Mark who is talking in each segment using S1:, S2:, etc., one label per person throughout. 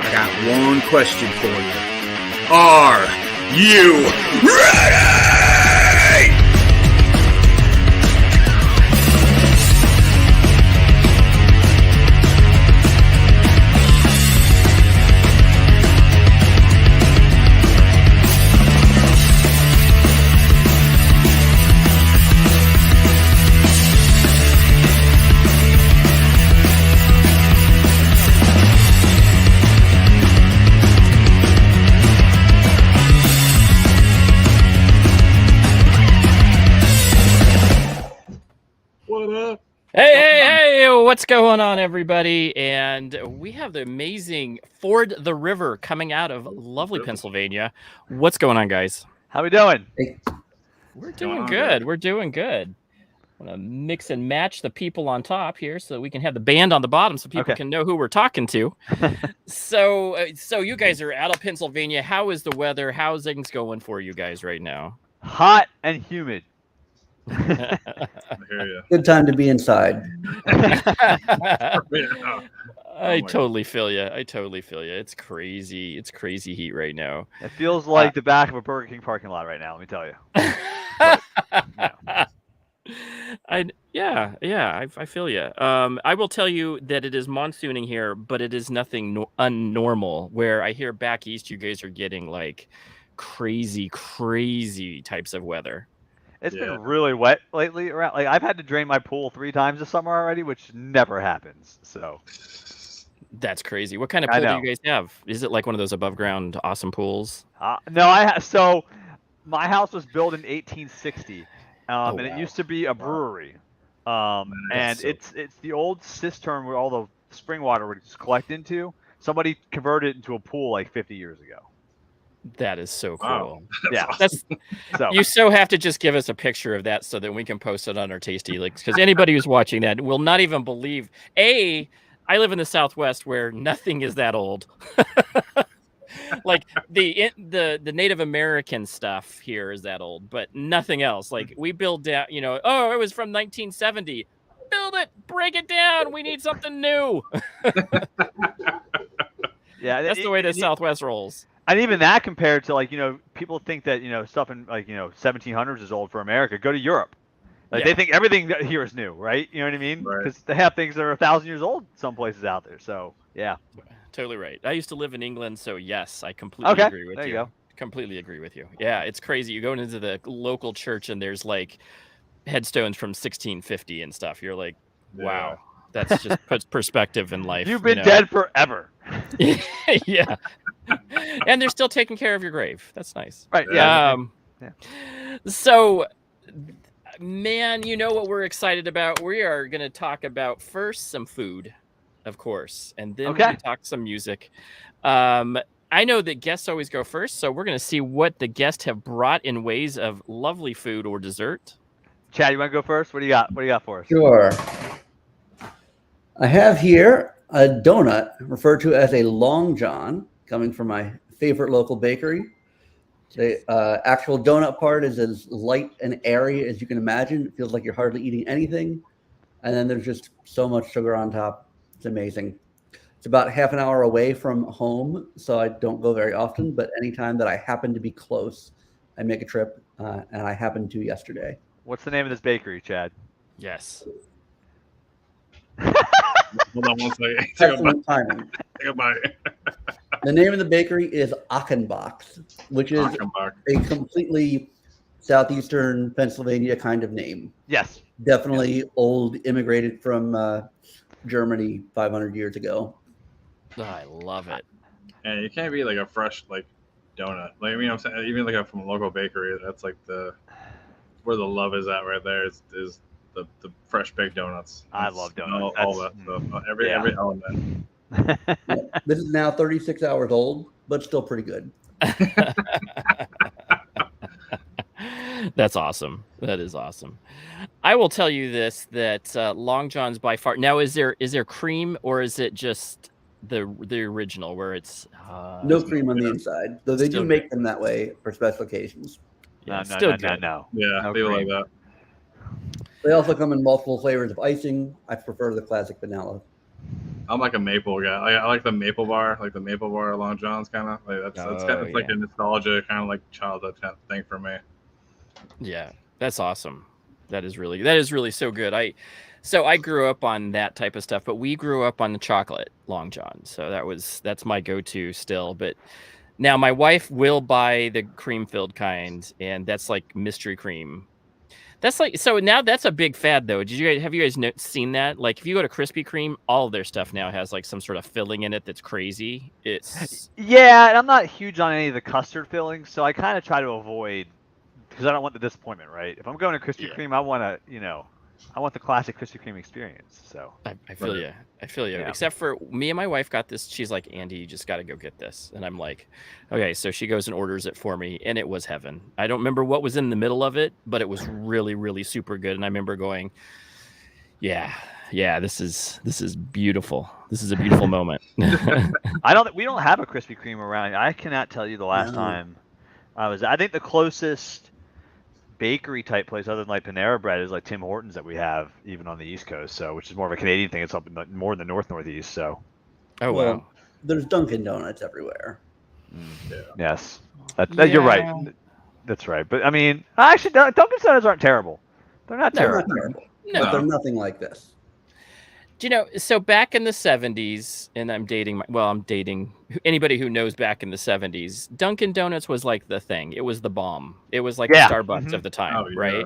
S1: I got one question for you. Are you ready?
S2: Hey, what's going on, everybody? And we have the amazing Ford the River coming out of lovely Pennsylvania. What's going on, guys?
S3: How we doing?
S4: Hey.
S2: We're doing good. We're doing good. I'm going to mix and match the people on top here so we can have the band on the bottom so people can know who we're talking to. So you guys are out of Pennsylvania. How is the weather? How's things going for you guys right now?
S3: Hot and humid.
S1: I hear you.
S4: Good time to be inside.
S2: I totally feel you. It's crazy. It's crazy heat right now.
S3: It feels like the back of a Burger King parking lot right now, let me tell you.
S2: I feel you. I will tell you that it is monsooning here, but it is nothing unnormal. Where I hear back east, you guys are getting like crazy types of weather.
S3: It's been really wet lately. Around, like I've had to drain my pool 3 times this summer already, which never happens. So
S2: that's crazy. What kind of pool do you guys have? Is it like one of those above ground awesome pools?
S3: No, so my house was built in 1860, and it used to be a brewery. And it's the old cistern where all the spring water would just collect into. Somebody converted it into a pool like 50 years ago.
S2: That is so cool.
S1: Wow.
S3: Yeah.
S2: You so have to just give us a picture of that so that we can post it on our Tasty Links, because anybody who's watching that will not even believe. I live in the Southwest where nothing is that old. Like the Native American stuff here is that old, but nothing else. Like we build down, it was from 1970. Build it, break it down. We need something new.
S3: Yeah,
S2: that's the way the Southwest rolls.
S3: And even that compared to people think that stuff in 1700s is old for America. Go to Europe. They think everything here is new, right? You know what I mean? Because they have things that are 1,000 years old some places out there. So yeah,
S2: totally right. I used to live in England, so yes, I completely agree with you.
S3: There you go.
S2: Completely agree with you. Yeah, it's crazy. You go into the local church and there's like headstones from 1650 and stuff. You're like, wow, that's just puts perspective in life.
S3: You've been dead forever.
S2: Yeah. And they're still taking care of your grave. That's nice.
S3: Right. Yeah.
S2: So, man, you know what we're excited about? We are going to talk about first some food, of course, and then we can talk some music. I know that guests always go first, so we're going to see what the guests have brought in ways of lovely food or dessert.
S3: Chad, you want to go first? What do you got? What do you got for us?
S4: Sure. I have here a donut referred to as a Long John, coming from my favorite local bakery. The actual donut part is as light and airy as you can imagine. It feels like you're hardly eating anything. And then there's just so much sugar on top. It's amazing. It's about half an hour away from home, so I don't go very often. But anytime that I happen to be close, I make a trip, and I happened to yesterday.
S3: What's the name of this bakery, Chad?
S2: Yes.
S1: Hold on one second.
S4: Excellent timing.
S1: Take a bite.
S4: The name of the bakery is Achenbach's, which is a completely southeastern Pennsylvania kind of name.
S3: Yes.
S4: Definitely old, immigrated from Germany 500 years ago.
S2: Oh, I love it.
S1: And you can't be like a fresh donut. Like I'm saying, even from a local bakery, that's like where the love is at right there. Is the fresh baked donuts.
S3: I love donuts.
S1: All that stuff. Every element.
S4: This is now 36 hours old, but still pretty good.
S2: That's awesome. That is awesome. I will tell you this, that Long John's by far. Now, is there cream, or is it just the original where it's
S4: no cream on the inside? Though they do make them that way for special occasions.
S3: No.
S1: Yeah, they like that.
S4: They also come in multiple flavors of icing. I prefer the classic vanilla.
S1: I'm like a maple guy. I like the maple bar, like the maple bar Long John's kind of like that's kind of like a nostalgia kind of like childhood kind of thing for me.
S2: Yeah, that's awesome. That is really so good. I grew up on that type of stuff, but we grew up on the chocolate Long John. So that's my go-to still. But now my wife will buy the cream filled kind, and that's like mystery cream. That's like, so now that's a have you guys seen that? Like if you go to Krispy Kreme, all of their stuff now has like some sort of filling in it that's crazy.
S3: Yeah, and I'm not huge on any of the custard fillings, so I kind of try to avoid, because I don't want the disappointment, right? If I'm going to Krispy Kreme, I want I want the classic Krispy Kreme experience. So
S2: I feel you. I feel you. Yeah. Except for me and my wife got this. She's like, Andy, you just got to go get this. And I'm like, okay. So she goes and orders it for me, and it was heaven. I don't remember what was in the middle of it, but it was really, really super good. And I remember going, yeah, this is beautiful. This is a beautiful moment.
S3: We don't have a Krispy Kreme around. I cannot tell you the last time I was. I think the closest bakery type place other than like Panera Bread is like Tim Hortons that we have even on the East Coast, so which is more of a Canadian thing. It's up in more in the Northeast. So
S2: wow,
S4: there's Dunkin' Donuts everywhere.
S1: Yeah.
S3: Yes, you're right. That's right. But I mean, actually, Dunkin' Donuts aren't terrible. They're not terrible.
S2: No.
S4: But they're nothing like this.
S2: Do you know, so back in the 70s, and I'm dating anybody who knows back in the 70s, Dunkin' Donuts was like the thing. It was the bomb. It was like the Starbucks of the time, right?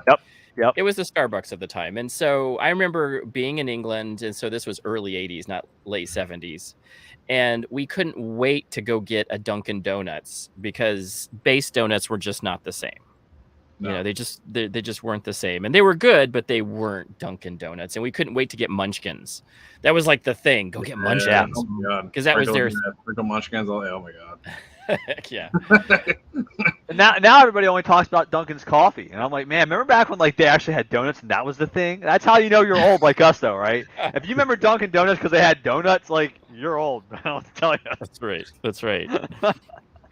S3: Yep.
S2: It was the Starbucks of the time. And so I remember being in England, and so this was early 80s, not late 70s. And we couldn't wait to go get a Dunkin' Donuts because base donuts were just not the same. No. You know, they just weren't the same, and they were good, but they weren't Dunkin' Donuts, and we couldn't wait to get Munchkins. That was like the thing. Go get Munchkins, because that was their
S1: Munchkins. Oh my god,
S2: yeah.
S3: now everybody only talks about Dunkin's coffee, and I'm like, man, remember back when like they actually had donuts and that was the thing? That's how you know you're old, like us, though, right? If you remember Dunkin' Donuts because they had donuts, like you're old. I don't tell you.
S2: That's right.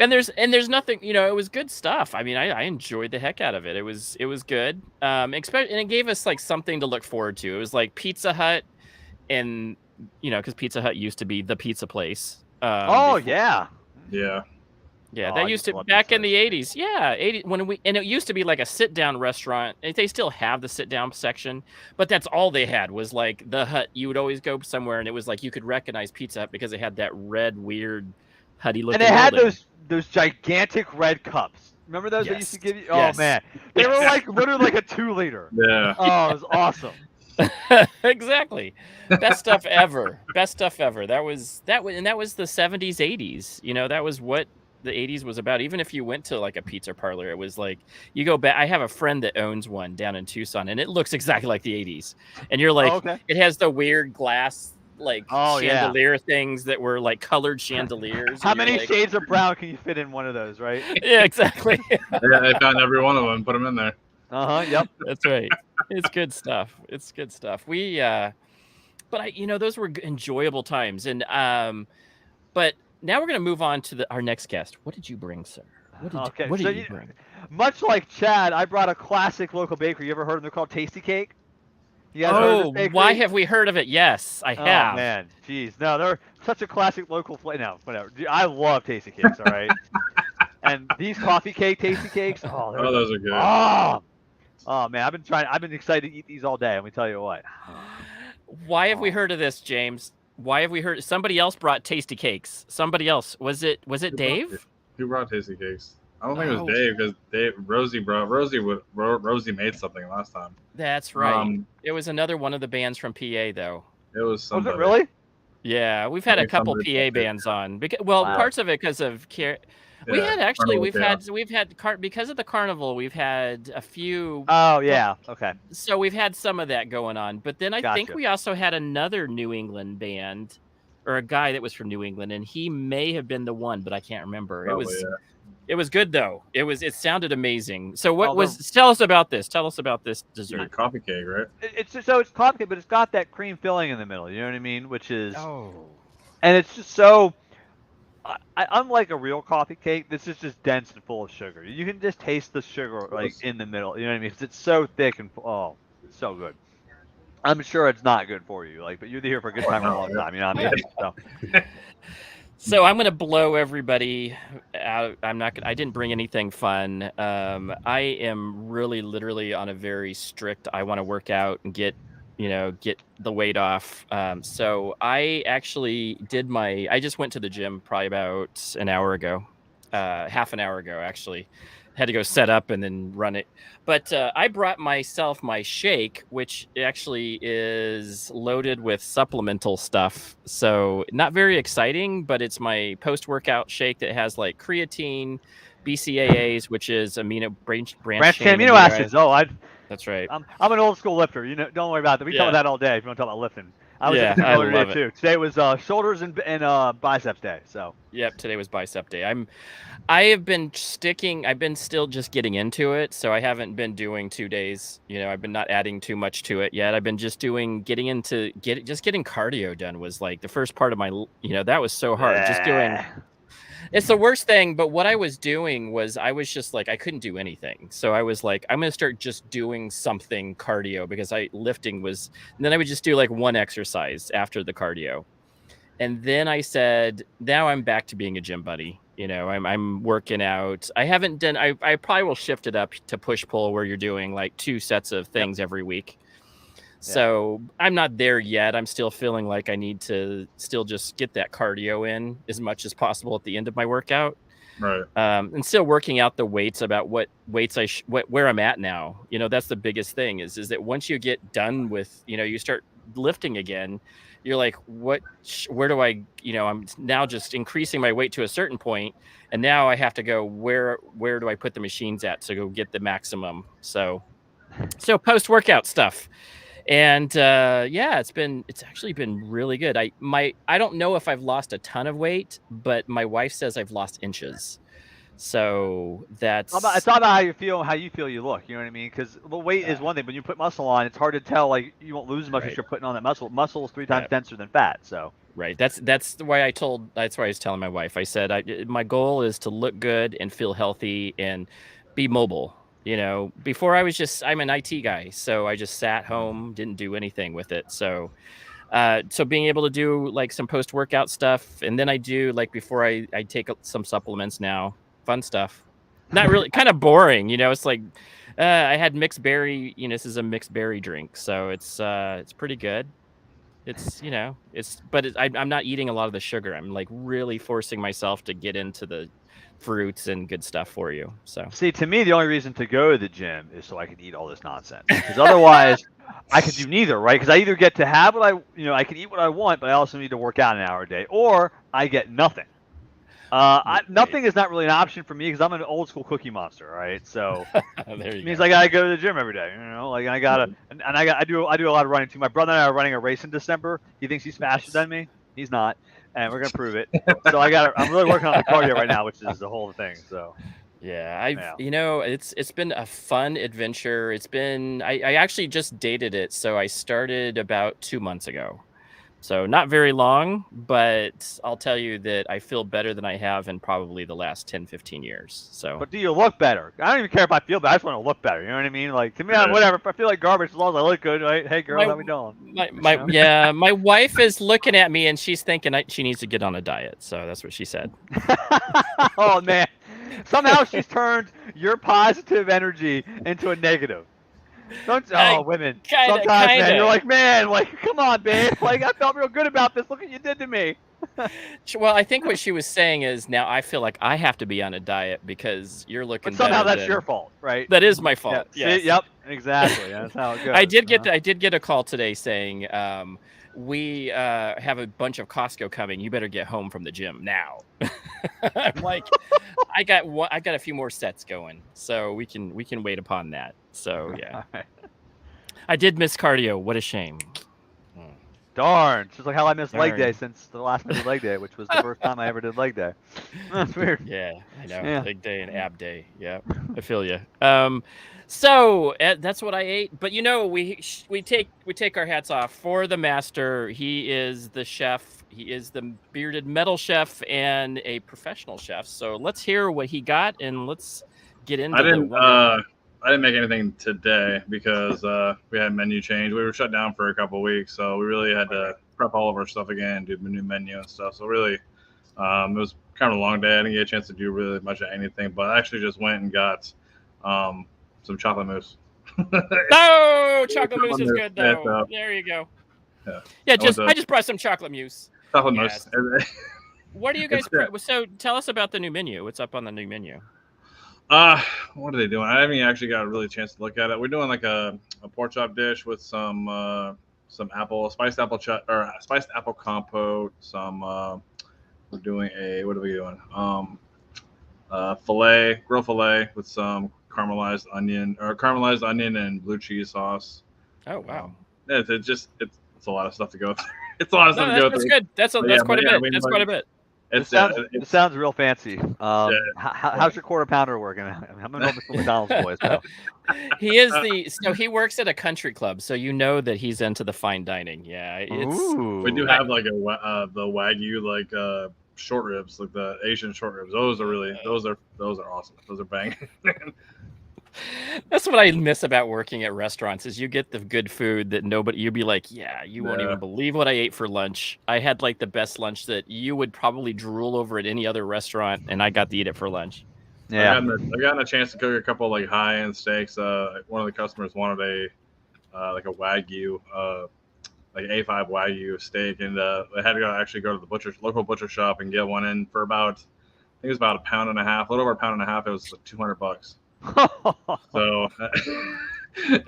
S2: And there's nothing, you know, it was good stuff. I mean, I enjoyed the heck out of it. It was good. And it gave us like something to look forward to. It was like Pizza Hut, and you know, because Pizza Hut used to be the pizza place.
S3: Yeah,
S2: that used to back in the 80s. Yeah, 80 and it used to be like a sit down restaurant. They still have the sit down section, but that's all they had was like the Hut. You would always go somewhere, and it was like you could recognize Pizza Hut because it had that red weird Hutty looking.
S3: And they had those gigantic red cups. Remember those they used to give you? Oh man, they were like literally like a 2-liter.
S1: Yeah.
S3: Oh, it was awesome.
S2: Exactly. Best stuff ever. That was the 70s, 80s. You know, that was what the 80s was about. Even if you went to like a pizza parlor, it was like you go back. I have a friend that owns one down in Tucson, and it looks exactly like the 80s. And you're like, It has the weird glass like chandelier things that were like colored chandeliers.
S3: How many shades of brown can you fit in one of those, right?
S2: Yeah, exactly.
S1: Yeah, I found every one of them and put them in there.
S3: Yep.
S2: That's right. It's good stuff. We but those were enjoyable times. And but now we're going to move on to our next guest. What did you bring, sir? What did you bring?
S3: Much like Chad, I brought a classic local bakery. You ever heard of them? They're called Tasty Cake.
S2: Why have we heard of it? Yes, I have.
S3: Oh man, jeez, no, they're such a classic local flavor. No, whatever. I love Tasty Cakes. All right, and these coffee cake Tasty Cakes. Oh,
S1: those are good.
S3: Oh man, I've been excited to eat these all day. Let me tell you what.
S2: Why have we heard of this, James? Why have we heard? Somebody else brought Tasty Cakes. Somebody else. Was it Dave?
S1: Who brought Tasty Cakes? I don't think it was Dave because Rosie made something last time.
S2: That's right. It was another one of the bands from PA though.
S1: It was somebody.
S3: Was it really?
S2: Yeah, we've had a couple PA bands on. Parts of it because of we had actually we've had because of the carnival we've had a few.
S3: Oh yeah, okay.
S2: So we've had some of that going on, but then I think we also had another New England band, or a guy that was from New England, and he may have been the one, but I can't remember.
S1: Probably,
S2: It was good though. It sounded amazing. So tell us about this. Tell us about this dessert.
S1: It's coffee cake, right?
S3: It's coffee cake, but it's got that cream filling in the middle. You know what I mean? Which is and it's just so. Unlike a real coffee cake, this is just dense and full of sugar. You can just taste the sugar like in the middle. You know what I mean? Because it's so thick and so good. I'm sure it's not good for you. Like, but you're here for a good time for a long time. You know what I mean? So.
S2: So I'm gonna blow everybody out. I didn't bring anything fun. I am really, literally on a very strict. I want to work out and get the weight off. So I actually did I just went to the gym probably about an hour ago, half an hour ago actually. Had to go set up and then run it. But I brought myself my shake, which actually is loaded with supplemental stuff. So not very exciting, but it's my post-workout shake that has like creatine, BCAAs, which is branched chain
S3: amino acids. Oh,
S2: that's right.
S3: I'm an old school lifter. You know, don't worry about that. We talk about that all day if you want to talk about lifting. I was
S2: I love
S3: today too. Today was shoulders and biceps day. So.
S2: Yep, today was bicep day. I've been still just getting into it, so I haven't been doing 2 days. I've been not adding too much to it yet. I've been just getting cardio done was like the first part of my, that was so hard. Just doing. It's the worst thing, but what I was doing was I was just like, I couldn't do anything. So I was like, I'm going to start just doing something cardio because lifting was, and then I would just do like one exercise after the cardio. And then I said, now I'm back to being a gym buddy. I'm working out. I haven't done, I probably will shift it up to push pull where you're doing like 2 sets of things every week. So I'm not there yet. I'm still feeling like I need to still just get that cardio in as much as possible at the end of my workout.
S1: Right.
S2: And still working out the weights about what weights where I'm at now. That's the biggest thing is that once you get done with, you start lifting again, you're like, where do I, I'm now just increasing my weight to a certain point. And now I have to go, where do I put the machines at to go get the maximum? So post-workout stuff. And it's actually been really good. I don't know if I've lost a ton of weight, but my wife says I've lost inches. So it's
S3: not about how you feel you look. You know what I mean? Because the weight is one thing. When you put muscle on, it's hard to tell. Like you won't lose as much as you're putting on that muscle. Muscle is 3 times denser than fat. So
S2: right. That's why I was telling my wife. I said my goal is to look good and feel healthy and be mobile. Before I'm an IT guy, so I just sat home, didn't do anything with it. So being able to do like some post-workout stuff, and then I do like before I take some supplements now, fun stuff. Not really, kind of boring, it's like I had mixed berry, this is a mixed berry drink, so it's pretty good. It's I'm not eating a lot of the sugar. I'm like really forcing myself to get into the fruits and good stuff for you. So
S3: see, to me, the only reason to go to the gym is so I can eat all this nonsense. Because otherwise, I could do neither, right? Because I either get to have what I can eat what I want, but I also need to work out an hour a day, or I get nothing. Nothing is not really an option for me because I'm an old school cookie monster, right? So it means I gotta go to the gym every day. Like I gotta, and I do a lot of running too. My brother and I are running a race in December. He thinks he's faster than me. He's not. And we're gonna prove it. So I'm really working on the cardio right now, which is the whole thing. So
S2: it's been a fun adventure. It's been I actually just dated it, so I started about 2 months ago. So not very long, but I'll tell you that I feel better than I have in probably the last 10, 15 years. So
S3: but do you look better? I don't even care if I feel better. I just want to look better. You know what I mean? Like to me, whatever. If I feel like garbage, as long as I look good, right? Hey girl, how we doing?
S2: My wife is looking at me and she's thinking she needs to get on a diet. So that's what she said.
S3: Oh man. Somehow she's turned your positive energy into a negative. Women. Sometimes, man, you're like, man, like, come on, babe. Like, I felt real good about this. Look what you did to me.
S2: Well, I think what she was saying is now I feel like I have to be on a diet because you're looking.
S3: But somehow that's your fault, right?
S2: That is my fault.
S3: Yeah.
S2: Yes.
S3: Yep. Exactly. That's how it goes.
S2: I did get a call today saying, we have a bunch of Costco coming. You better get home from the gym now. I'm like, I got a few more sets going, so we can wait upon that. So yeah,
S3: right.
S2: I did miss cardio. What a shame.
S3: Darn, just like how I missed leg day since the last leg day, which was the first time I ever did leg day. That's weird.
S2: Yeah, I know. Yeah. Leg day and ab day. Yeah, I feel you. So that's what I ate. But we take our hats off for the master. He is the chef. He is the bearded metal chef and a professional chef. So let's hear what he got and let's get into
S1: I didn't make anything today because we had menu change. We were shut down for a couple of weeks, so we really had to prep all of our stuff again, do the new menu and stuff. So really, it was kind of a long day. I didn't get a chance to do really much of anything, but I actually just went and got some chocolate mousse.
S2: Oh, chocolate mousse is good though. There you go. Yeah, I just brought some chocolate mousse.
S1: Chocolate
S2: Yes.
S1: mousse.
S2: What do you guys? So tell us about the new menu. What's up on the new menu?
S1: What are they doing? I haven't actually got a really chance to look at it. We're doing like a pork chop dish with some spiced apple compote. We're doing what are we doing? Grilled fillet with some caramelized onion and blue cheese sauce.
S2: Oh wow!
S1: It's a lot of stuff to go through. It's a lot of stuff to go through.
S2: That's good. That's quite a bit. That's quite a bit.
S3: It sounds real fancy. How's your quarter pounder working? I'm a Mr. McDonald's boy. So.
S2: He works at a country club, so you know that he's into the fine dining. Yeah,
S1: we do have like the Wagyu like short ribs, like the Asian short ribs. Those are awesome. Those are banging.
S2: That's what I miss about working at restaurants is you get the good food that you'd be like, you won't even believe what I ate for lunch. I had like the best lunch that you would probably drool over at any other restaurant, and I got to eat it for lunch.
S3: Yeah,
S1: I've gotten a chance to cook a couple like high-end steaks. One of the customers wanted like a Wagyu, like A5 Wagyu steak, and I had to actually go to the local butcher shop and get one in for about, I think it was about a pound and a half, a little over a pound and a half. It was like $200. So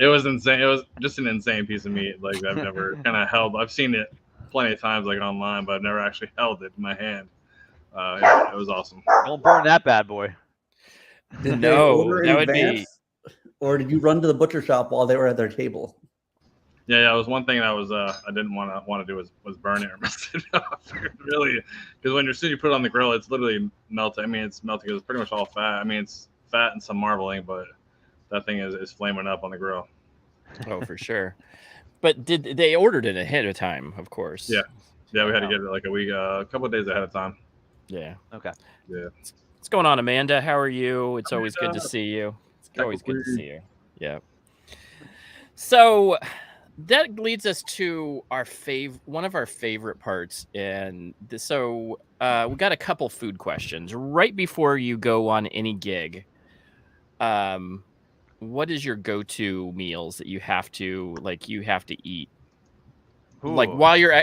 S1: it was insane. It was just an insane piece of meat. Like I've never kind of held. I've seen it plenty of times, like online, but I've never actually held it in my hand. It was awesome.
S3: Don't burn that bad boy.
S2: No, that would be.
S4: Or did you run to the butcher shop while they were at their table?
S1: Yeah, it was one thing that was I didn't want to do was burn it or mess it up. Really, because when you put it on the grill, it's literally melting. I mean, it's melting because it's pretty much all fat. I mean, it's fat and some marbling, but that thing is flaming up on the grill.
S2: Oh, for sure. But they ordered it ahead of time, of course?
S1: Yeah, we had to get it like a couple of days ahead of time.
S2: Yeah.
S3: Okay.
S1: Yeah.
S2: What's going on, Amanda? How are you? It's always good to see you. It's always good to see you. Yeah. So that leads us to one of our favorite parts, and we got a couple food questions right before you go on any gig. What is your go-to meals that you have to eat? Ooh. Like while you're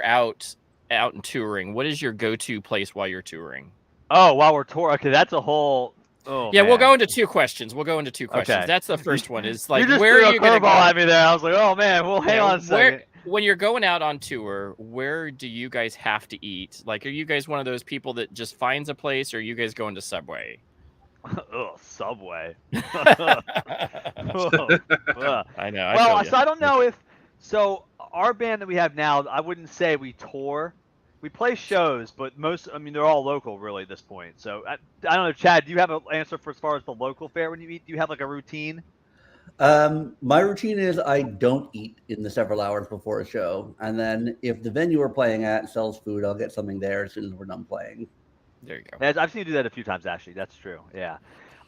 S2: out and touring, what is your go-to place while you're touring?
S3: Oh, while we're touring. Okay, that's a whole. Oh,
S2: yeah,
S3: man.
S2: We'll go into two questions. Okay. That's the first one. Is like, where are you going to go?
S3: At me there. I was like, oh man, well, hang on a second.
S2: When you're going out on tour, where do you guys have to eat? Like, are you guys one of those people that just finds a place, or are you guys going to Subway?
S3: Oh, Subway.
S2: I know.
S3: Well, so I don't know if our band that we have now, I wouldn't say we tour. We play shows, but they're all local really at this point. So I don't know, Chad, do you have an answer for as far as the local fare when you eat? Do you have like a routine?
S4: My routine is I don't eat in the several hours before a show. And then if the venue we're playing at sells food, I'll get something there as soon as we're done playing.
S2: There you go.
S3: I've seen you do that a few times, actually. That's true. Yeah.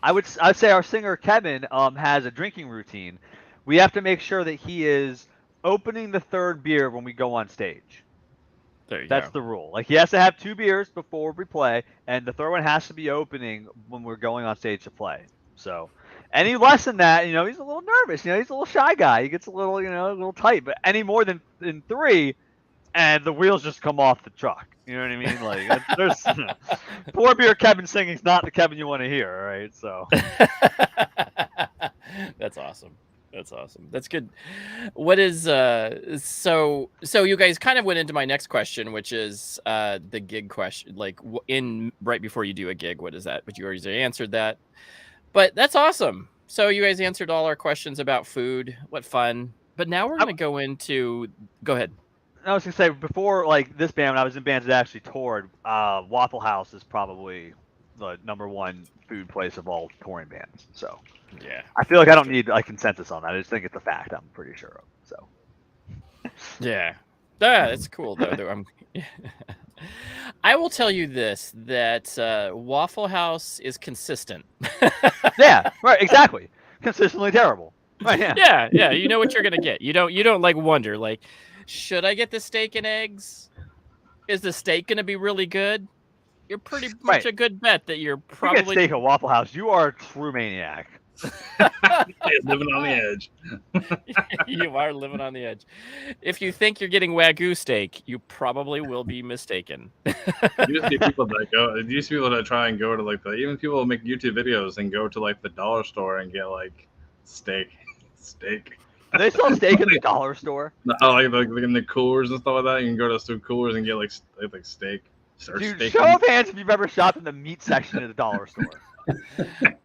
S3: I'd say our singer, Kevin, has a drinking routine. We have to make sure that he is opening the third beer when we go on stage. That's the rule. Like, he has to have 2 beers before we play, and the third one has to be opening when we're going on stage to play. So, any less than that, he's a little nervous. He's a little shy guy. He gets a little, a little tight. But any more than 3, and the wheels just come off the truck. You know what I mean? Like, there's 4 beer Kevin singing's not the Kevin you want to hear, right? So.
S2: That's awesome. That's good. What is so you guys kind of went into my next question, which is the gig question. Like right before you do a gig, what is that? But you already answered that. But that's awesome. So you guys answered all our questions about food. What fun. But now we're going to go ahead.
S3: I was going to say, before like this band, when I was in bands that actually toured, Waffle House is probably the #1 food place of all touring bands. So
S2: yeah,
S3: I feel like I don't need a consensus on that. I just think it's a fact. I'm pretty sure of. So
S2: yeah, that's cool though. I will tell you this: that Waffle House is consistent.
S3: Yeah, right, exactly. Consistently terrible. Right, yeah.
S2: Yeah. You know what you're gonna get. You don't like wonder like, should I get the steak and eggs? Is the steak gonna be really good? You're pretty much
S3: Right.
S2: a good bet that you're
S3: If you get
S2: probably
S3: steak at Waffle House, you are a true maniac.
S1: Living on the edge.
S2: You are living on the edge. If you think you're getting Wagyu steak, you probably will be mistaken.
S1: You see people that go. You see people that try and go to like even people make YouTube videos and go to like the dollar store and get like steak.
S3: Do they sell steak in the dollar store?
S1: Oh, like in the coolers and stuff like that. You can go to some coolers and get like steak.
S3: Dude,
S1: Steak
S3: show of hands if you've ever shopped in the meat section at the dollar store.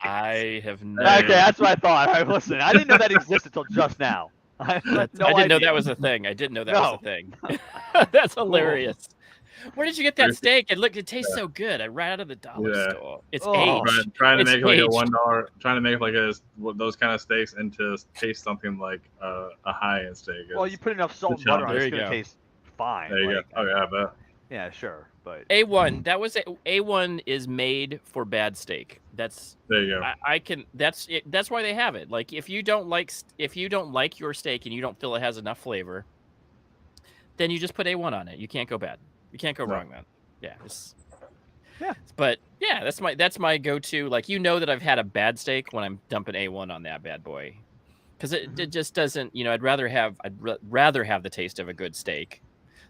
S2: I have never.
S3: Okay, that's what I thought. All right, listen, I didn't know that existed until just now. I
S2: didn't know that was a thing. I didn't know that was a thing. That's hilarious. Where did you get that steak? And look, it tastes so good. Right out of the dollar store. It's aged.
S1: Trying to
S2: It's
S1: make like
S2: aged.
S1: a $1. Trying to make like those kind of steaks into taste something like a high-end steak.
S3: Well, you put enough salt and butter on it, it's going to taste fine.
S1: There you go. Oh yeah, I bet.
S3: Yeah, sure, but
S2: A1. That was A1 is made for bad steak. That's
S1: there you go.
S2: I can. That's it. That's why they have it. Like if you don't like your steak and you don't feel it has enough flavor, then you just put A1 on it. You can't go bad. You can't go wrong, man. Yeah. But yeah, that's my go-to. Like that I've had a bad steak when I'm dumping A1 on that bad boy, because it just doesn't. I'd rather have the taste of a good steak,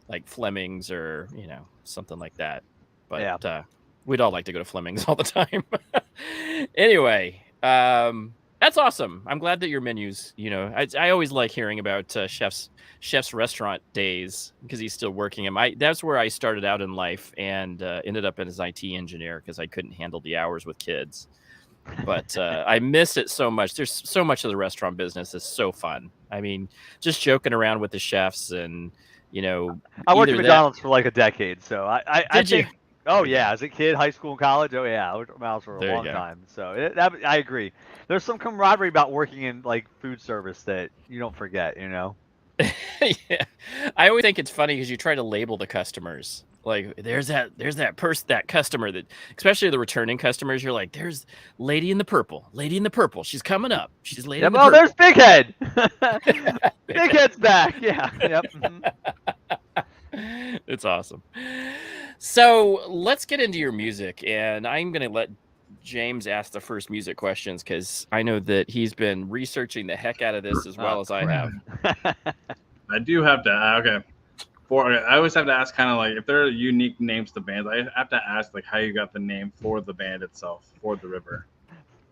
S2: like Fleming's or something like that. But we'd all like to go to Fleming's all the time. Anyway, that's awesome. I'm glad that your menus. I always like hearing about chef's restaurant days because he's still working them. That's where I started out in life and ended up as IT engineer because I couldn't handle the hours with kids. But I miss it so much. There's so much of the restaurant business is so fun. I mean, just joking around with the chefs and
S3: I worked at McDonald's for like a decade, so I
S2: Did you?
S3: think. Oh yeah, as a kid, high school and college. Oh yeah, I worked at McDonald's for a long time. So I agree. There's some camaraderie about working in like food service that you don't forget.
S2: Yeah. I always think it's funny because you try to label the customers. Like there's that customer that, especially the returning customers, you're like, there's lady in the purple. She's coming up. She's lady in the purple.
S3: There's Big Head. Big Head's back. Yeah. Yep.
S2: It's awesome. So let's get into your music, and I'm going to let James ask the first music questions because I know that he's been researching the heck out of this as well as I have.
S1: I do have to. Okay. I always have to ask kind of like if there are unique names to bands. I have to ask like how you got the name for the band itself, For the River.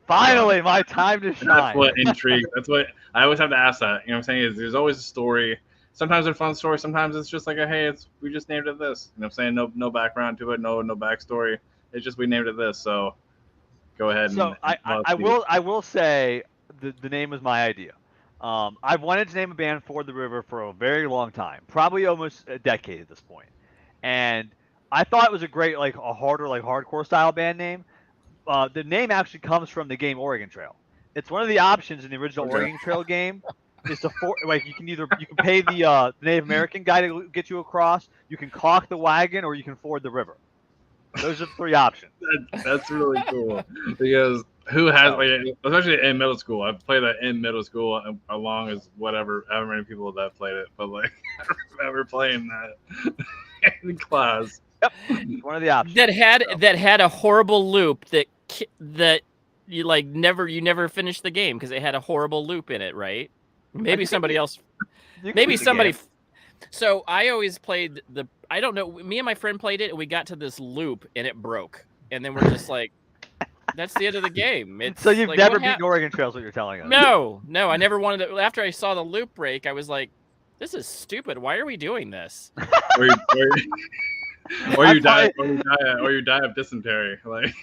S3: Finally, my time to shine.
S1: That's what intrigues. That's what I always have to ask that. You know what I'm saying? Is there's always a story. Sometimes they're fun stories. Sometimes it's just like we just named it this. You know what I'm saying? No background to it. No backstory. It's just we named it this. So go ahead.
S3: So I will say the name was my idea. I've wanted to name a band For the River for a very long time, probably almost a decade at this point. And I thought it was a great, like a harder, like hardcore style band name. The name actually comes from the game Oregon Trail. It's one of the options in the original Oregon Trail game. Is like you can pay the Native American guy to get you across. You can caulk the wagon, or you can ford the river. Those are the three options.
S1: That's really cool because who has especially in middle school. I played that in middle school along as however many people that played it, but like I remember playing that in class.
S3: Yep, it's one of the options.
S2: That had a horrible loop that you never finished the game because it had a horrible loop in it, right? Maybe somebody else. Maybe somebody. So I always played I don't know. Me and my friend played it, and we got to this loop, and it broke. And then we're just like, that's the end of the game.
S3: So you've never beaten Oregon Trail, is what you're telling us?
S2: No. I never wanted to. After I saw the loop break, I was like, this is stupid. Why are we doing this?
S1: or you die of dysentery. Like.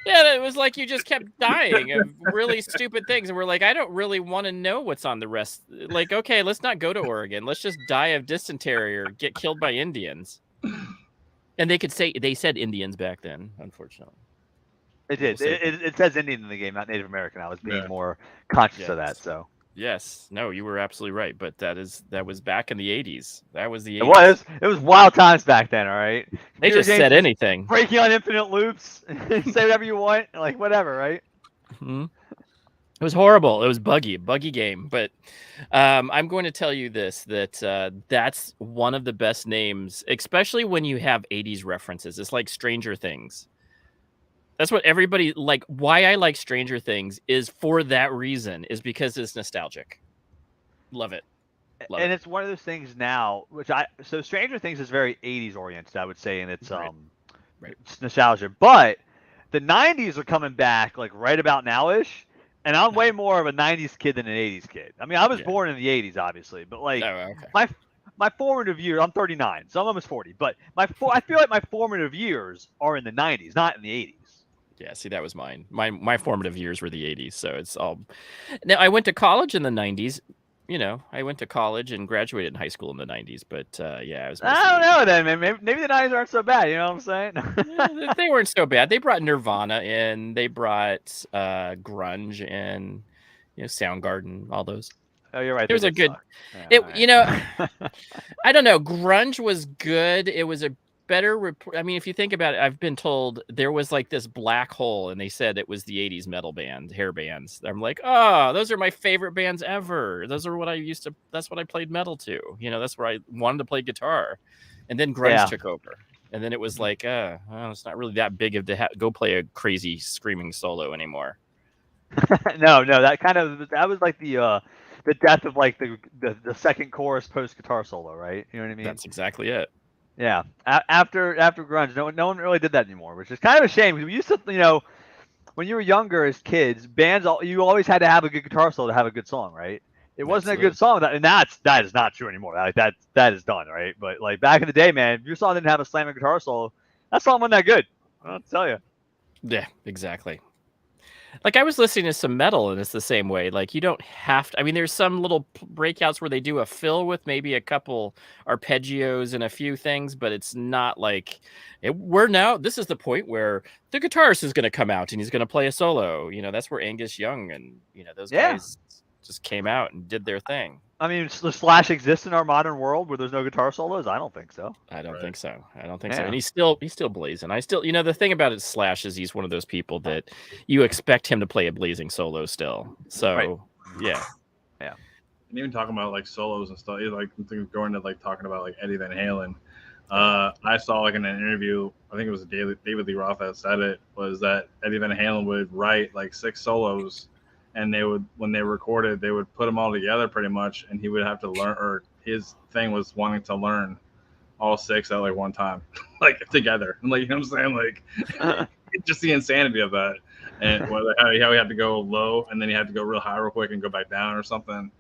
S2: Yeah, it was like you just kept dying of really stupid things. And we're like, I don't really want to know what's on the rest. Like, okay, let's not go to Oregon. Let's just die of dysentery or get killed by Indians. And they said Indians back then, unfortunately.
S3: It did. It says Indian in the game, not Native American. I was being more conscious of that. So
S2: Yes. No, you were absolutely right. But that was back in the 80s. That was the
S3: It
S2: 80s.
S3: was wild times back then. All right.
S2: They
S3: Computer
S2: just
S3: games
S2: said anything.
S3: breaking on infinite loops, say whatever you want, like whatever, right?
S2: Mm-hmm. It was horrible. It was Buggy game. But I'm going to tell you this, that that's one of the best names, especially when you have 80s references. It's like Stranger Things. That's what everybody like. Why I like Stranger Things is for that reason, is because it's nostalgic. Love it.
S3: And it's one of those things now, so Stranger Things is very 80s oriented, I would say, in its
S2: Right.
S3: it's nostalgia. But the 90s are coming back like right about now-ish, and I'm way more of a 90s kid than an 80s kid. I mean, I was born in the 80s, obviously, but like my formative years, I'm 39, so I'm almost 40. But I feel like my formative years are in the 90s, not in the 80s.
S2: Yeah, see, that was mine. My formative years were the 80s, so it's all. Now, I went to college in the 90s. You know, I went to college and graduated in high school in the 90s, but yeah, I was.
S3: I don't know then, man. Maybe the 90s aren't so bad. You know what I'm
S2: saying? They weren't so bad. They brought Nirvana in. They brought grunge in. You know, Soundgarden, all those.
S3: Oh, you're right.
S2: It was a good. You know, I don't know. Grunge was good. It was a better. I mean, if you think about it, I've been told there was like this black hole, and they said it was the 80s metal band, hair bands. I'm like, oh, those are my favorite bands ever. Those are what I used to. That's what I played metal to. You know, that's where I wanted to play guitar, and then grunge took over. And then it was like, well, it's not really that big of to go play a crazy screaming solo anymore.
S3: No, that was like the death of like the second chorus post guitar solo, right? You know what I mean?
S2: That's exactly it.
S3: Yeah. After grunge, no one really did that anymore, which is kind of a shame. We used to, you know, when you were younger as kids, bands, you always had to have a good guitar solo to have a good song, right? It wasn't a good song, and that is not true anymore. Like that is done, right? But like back in the day, man, if your song didn't have a slamming guitar solo, that song wasn't that good. I'll tell you.
S2: Yeah, exactly. Like I was listening to some metal, and it's the same way. Like you don't have to. I mean, there's some little breakouts where they do a fill with maybe a couple arpeggios and a few things, but it's not like this is the point where the guitarist is going to come out and he's going to play a solo. You know, that's where Angus Young and those guys just came out and did their thing.
S3: I mean, does Slash exist in our modern world where there's no guitar solos? I don't think so.
S2: I don't think so. And he's still blazing. The thing about it, Slash, is he's one of those people that you expect him to play a blazing solo still. So yeah.
S1: And even talking about like solos and stuff, like going to like talking about like Eddie Van Halen. I saw like in an interview, I think it was David Lee Roth that said it, was that Eddie Van Halen would write like 6 solos. And they would, when they recorded, they would put them all together pretty much, and he would have to learn, or his thing was wanting to learn all 6 at like one time, like together. And like, you know what I'm saying? Like, just the insanity of that, and how he had to go low, and then he had to go real high real quick and go back down or something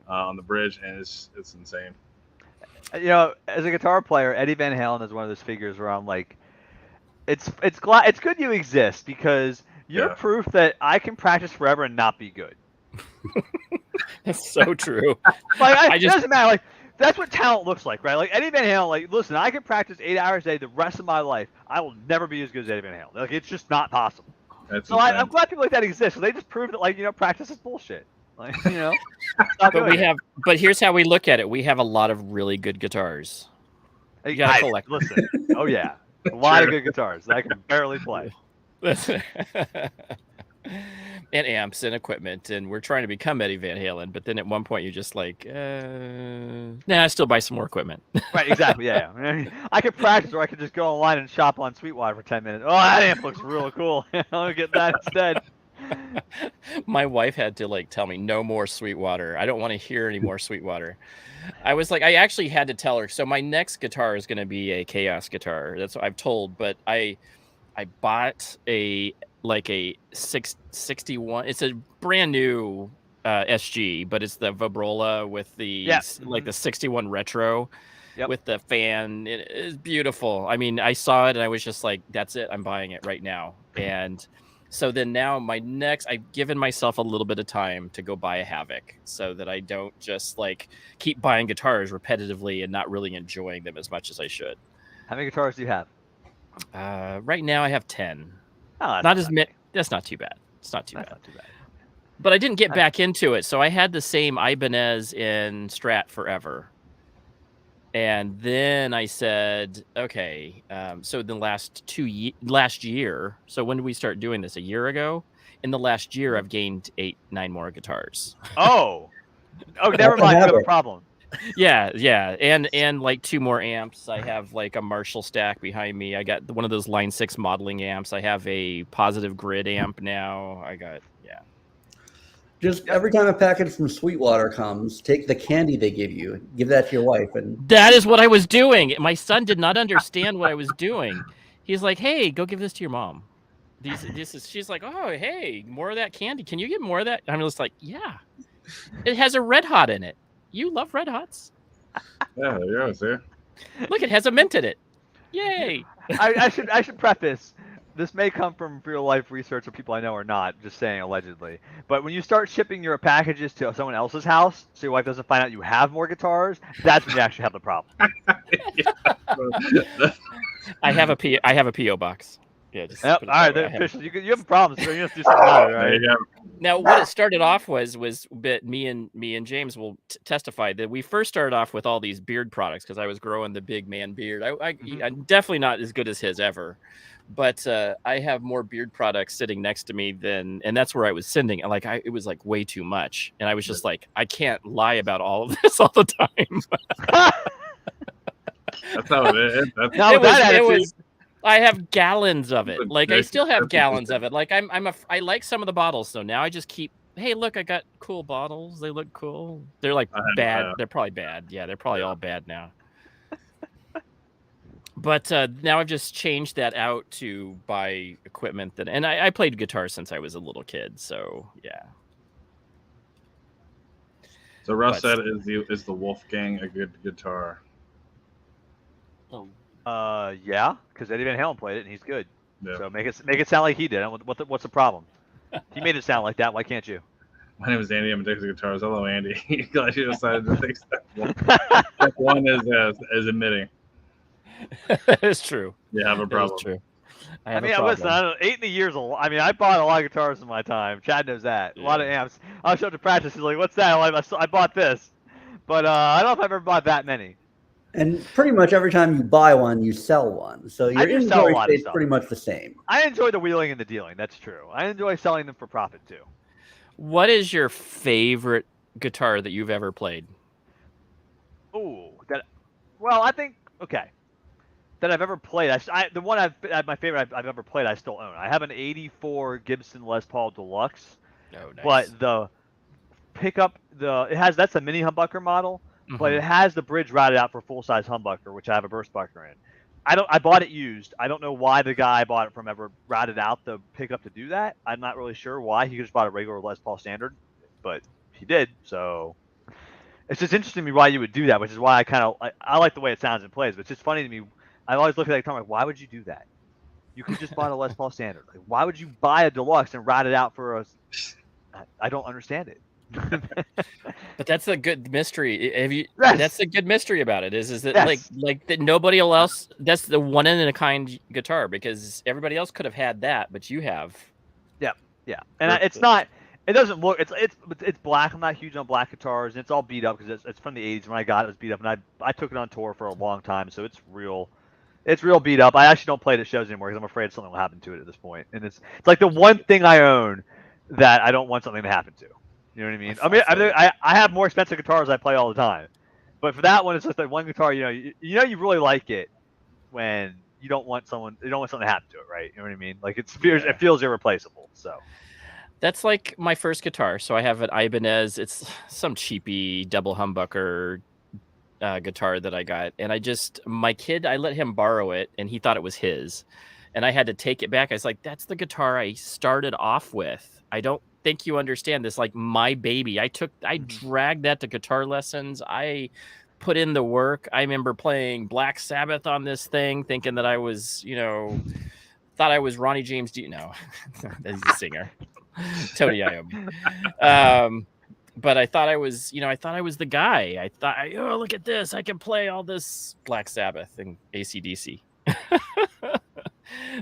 S1: on the bridge, and it's insane.
S3: You know, as a guitar player, Eddie Van Halen is one of those figures where I'm like, it's good you exist, because you're proof that I can practice forever and not be good.
S2: That's so true.
S3: Like, it doesn't matter. Like, that's what talent looks like, right? Like, Eddie Van Halen, like, listen, I can practice 8 hours a day the rest of my life. I will never be as good as Eddie Van Halen. Like, it's just not possible. So I'm glad people like that exist. So they just prove that, like, practice is bullshit. Like,
S2: But here's how we look at it. We have a lot of really good guitars. You gotta collect.
S3: Listen, oh yeah, a lot of good guitars that I can barely play.
S2: And amps and equipment, and we're trying to become Eddie Van Halen, but then at one point you're just like, I still buy some more equipment.
S3: Right, exactly, yeah. I could practice, or I could just go online and shop on Sweetwater for 10 minutes. Oh, that amp looks really cool. I'll get that instead.
S2: My wife had to like tell me no more Sweetwater. I don't want to hear any more Sweetwater. I was like, I actually had to tell her. So my next guitar is going to be a Chaos guitar. That's what I've told, but I bought a 61. It's a brand new SG, but it's the Vibrola with the the 61 retro with the fan. It is beautiful. I mean, I saw it and I was just like, that's it. I'm buying it right now. And so then now I've given myself a little bit of time to go buy a Havoc, so that I don't just like keep buying guitars repetitively and not really enjoying them as much as I should.
S3: How many guitars do you have?
S2: Right now I have 10.
S3: Oh,
S2: not as many. That's not too bad. It's not too bad. But I didn't get back into it, so I had the same Ibanez in Strat forever. And then I said, okay, so the last year, so when did we start doing this? A year ago? In the last year, I've gained 8-9 more guitars.
S3: Oh, never mind. You have a problem.
S2: Yeah, and like 2 more amps. I have like a Marshall stack behind me. I got one of those Line 6 modeling amps. I have a Positive Grid amp now. I got
S4: Just every time a package from Sweetwater comes, take the candy they give you, give that to your wife, and
S2: that is what I was doing. My son did not understand what I was doing. He's like, "Hey, go give this to your mom." She's like, "Oh, hey, more of that candy. Can you get more of that?" I'm just like, "Yeah, it has a Red Hot in it. You love Red Hots."
S1: Yeah, there you go. See?
S2: Look, it has a mint in it. Yay!
S3: I should preface. This may come from real life research of people I know or not, just saying allegedly. But when you start shipping your packages to someone else's house, so your wife doesn't find out you have more guitars, that's when you actually have the problem.
S2: I have a PO box. Yeah, just
S3: all right, then officially, you have a problem, so you have to do something about it, right?
S2: Now, what it started off was me and James will testify that we first started off with all these beard products because I was growing the big man beard. I'm definitely not as good as his ever, but I have more beard products sitting next to me and that's where I was sending. Like it was like way too much, and I was just like, I can't lie about all of this all the time.
S1: That's how it is.
S2: It was. I have gallons of it. Like I still have gallons of it. Like I like some of the bottles, so now I just keep. Hey, look, I got cool bottles. They look cool. They're like bad. They're probably bad. Yeah, they're probably all bad now. But now I've just changed that out to buy equipment and I played guitar since I was a little kid. So yeah.
S1: So Russ said, "Is the Wolfgang a good guitar?"
S2: Oh.
S3: Yeah, because Eddie Van Halen played it and he's good.
S1: Yeah.
S3: So make it sound like he did. What's the problem? He made it sound like that. Why can't you?
S1: My name is Andy. I'm addicted to guitars. Hello, Andy. Glad you decided to take step one. Step one is admitting.
S2: That is true.
S1: You have a problem.
S2: That is true.
S3: I mean, listen, 8 in the years. I mean, I bought a lot of guitars in my time. Chad knows that. A lot of amps. I showed up to practice. He's like, "What's that?" I bought this, but I don't know if I've ever bought that many.
S4: And pretty much every time you buy one, you sell one. So your inventory stays pretty much the same.
S3: I enjoy the wheeling and the dealing. That's true. I enjoy selling them for profit too.
S2: What is your favorite guitar that you've ever played?
S3: Ooh, I think that I've ever played. The one my favorite I've ever played. I still own. I have an '84 Gibson Les Paul Deluxe.
S2: Oh, nice.
S3: But the pickup, that's a mini humbucker model. But it has the bridge routed out for full-size humbucker, which I have a burst bucker in. I bought it used. I don't know why the guy I bought it from ever routed out the pickup to do that. I'm not really sure why. He just bought a regular Les Paul standard, but he did. So it's just interesting to me why you would do that, which is why I like the way it sounds and plays. But it's just funny to me. I always look at that guitar like, why would you do that? You could just buy a Les Paul standard. Like, why would you buy a deluxe and route it out for a? I don't understand it.
S2: But that's a good mystery. That's a good mystery about it. Is that like that nobody else? That's the one in a kind guitar because everybody else could have had that, but you have.
S3: Yeah, and it's not. It doesn't look. It's black. I'm not huge on black guitars, and it's all beat up because it's from the '80s. When I got it, it was beat up, and I took it on tour for a long time, so it's real. It's real beat up. I actually don't play it at shows anymore because I'm afraid something will happen to it at this point. And it's like the one thing I own that I don't want something to happen to. You know what I mean? I have more expensive guitars I play all the time, but for that one, it's just like one guitar. You really like it when you don't want something to happen to it, right? You know what I mean? Like it feels irreplaceable. So
S2: that's like my first guitar. So I have an Ibanez. It's some cheapy double humbucker guitar that I got, and my kid, I let him borrow it, and he thought it was his, and I had to take it back. I was like, "That's the guitar I started off with. I don't think you understand this. Like my baby. I dragged that to guitar lessons. I put in the work. I remember playing Black Sabbath on this thing, thinking that I was, thought I was Ronnie James Dio. No, he's a singer. Tony Iommi. But I thought I was, the guy. I thought, oh, look at this. I can play all this Black Sabbath and AC/DC.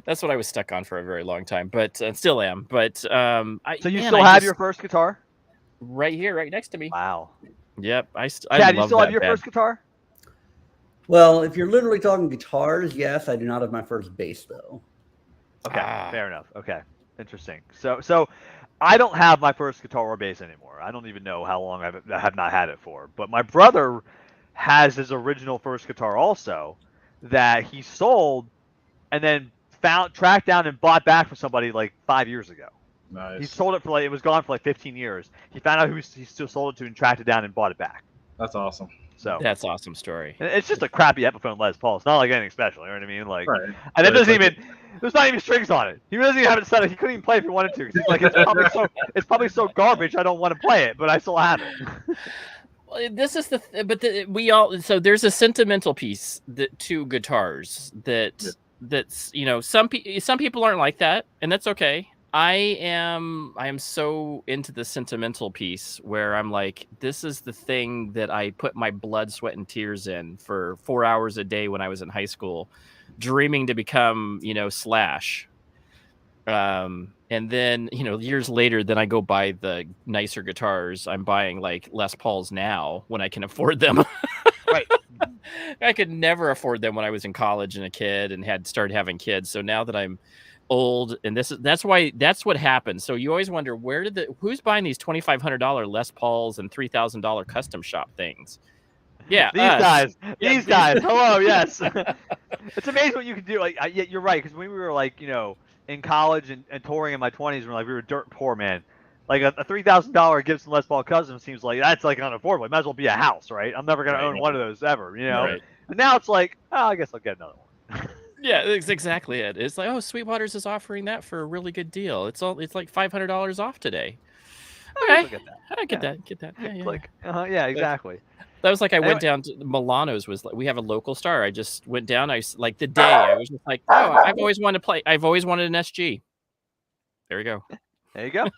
S2: That's what I was stuck on for a very long time, but still am. But
S3: So you still have your first guitar?
S2: right here, right next to me.
S3: Wow.
S2: Yep, I
S3: Chad, you
S2: love
S3: still have
S2: that
S3: your
S2: band.
S3: first guitar?
S4: Well, if you're literally talking guitars, yes, I do not have my first bass though.
S3: Okay, fair enough. Okay, interesting. So I don't have my first guitar or bass anymore. I don't even know how long I have not had it for. But my brother has his original first guitar also that he sold and then tracked down and bought back from somebody like 5 years ago.
S1: Nice.
S3: He sold it for it was gone for like 15 years. He found out who he still sold it to and tracked it down and bought it back.
S1: That's awesome.
S3: So
S2: that's awesome story.
S3: It's just a crappy Epiphone Les Paul. It's not like anything special. You know what I mean? Like,
S1: right.
S3: And it doesn't even. There's not even strings on it. He doesn't even have it set up. He couldn't even play if he wanted to. Like it's probably so garbage. I don't want to play it, but I still have it.
S2: Well, this is we all. So there's a sentimental piece to guitars that's some people aren't like that, and that's okay. I am so into the sentimental piece where I'm like, this is the thing that I put my blood, sweat, and tears in for 4 hours a day when I was in high school, dreaming to become, Slash. And then, years later, then I go buy the nicer guitars. I'm buying like Les Pauls now when I can afford them.
S3: Right.
S2: I could never afford them when I was in college and a kid and had started having kids. So now that I'm old, and that's what happens. So you always wonder who's buying these $2,500 Les Pauls and $3,000 custom shop things. Yeah,
S3: these guys. Hello, yes. It's amazing what you can do. Like, you're right, because when we were like, in college and touring in my 20s, we were dirt poor, man. Like a $3,000 Gibson Les Paul custom seems like that's like unaffordable. It might as well be a house, right? I'm never gonna own one of those ever, Right. And now it's like, I guess I'll get another one.
S2: Yeah, it's exactly it. It's like, Sweetwater's is offering that for a really good deal. It's like $500 off today. Okay, I get that. Yeah.
S3: Like, yeah, exactly.
S2: That was like I went down to Milano's. We have a local store. I just went down. I like the day. I was just like, I've always wanted to play. I've always wanted an SG. There we go.
S3: There you go.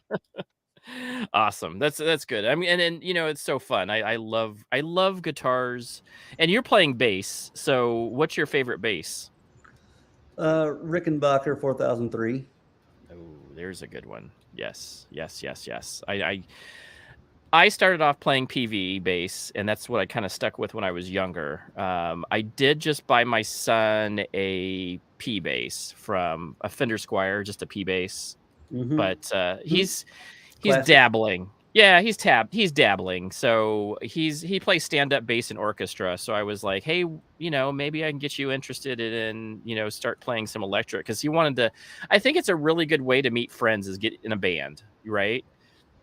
S2: Awesome. That's good. I mean, and it's so fun. I love guitars. And you're playing bass. So what's your favorite bass?
S4: Rickenbacker 4003.
S2: Oh, there's a good one. Yes. I started off playing PV bass, and that's what I kind of stuck with when I was younger. I did just buy my son a P bass from a Fender Squire, just a P bass. Mm-hmm. But he's dabbling. Yeah, he's dabbling. So he plays stand-up bass in orchestra. So I was like, hey, maybe I can get you interested in, start playing some electric, because he wanted to. I think it's a really good way to meet friends is get in a band, right?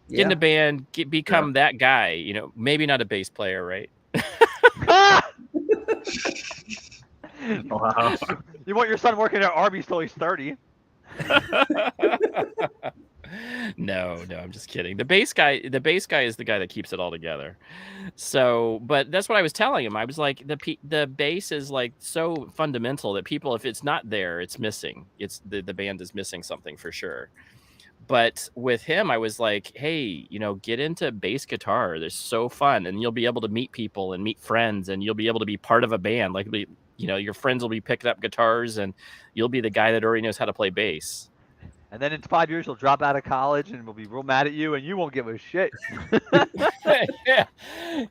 S2: Yeah. Get in a band, become that guy. Maybe not a bass player, right?
S1: Wow.
S3: You want your son working at Arby's till he's 30?
S2: No, I'm just kidding. The bass guy is the guy that keeps it all together. So, but that's what I was telling him. I was like, the bass is like so fundamental that people, if it's not there, it's missing. It's the band is missing something for sure. But with him, I was like, hey, get into bass guitar. They're so fun, and you'll be able to meet people and meet friends, and you'll be able to be part of a band. Like, your friends will be picking up guitars, and you'll be the guy that already knows how to play bass.
S3: And then in 5 years, he'll drop out of college and will be real mad at you, and you won't give a shit.
S2: Yeah.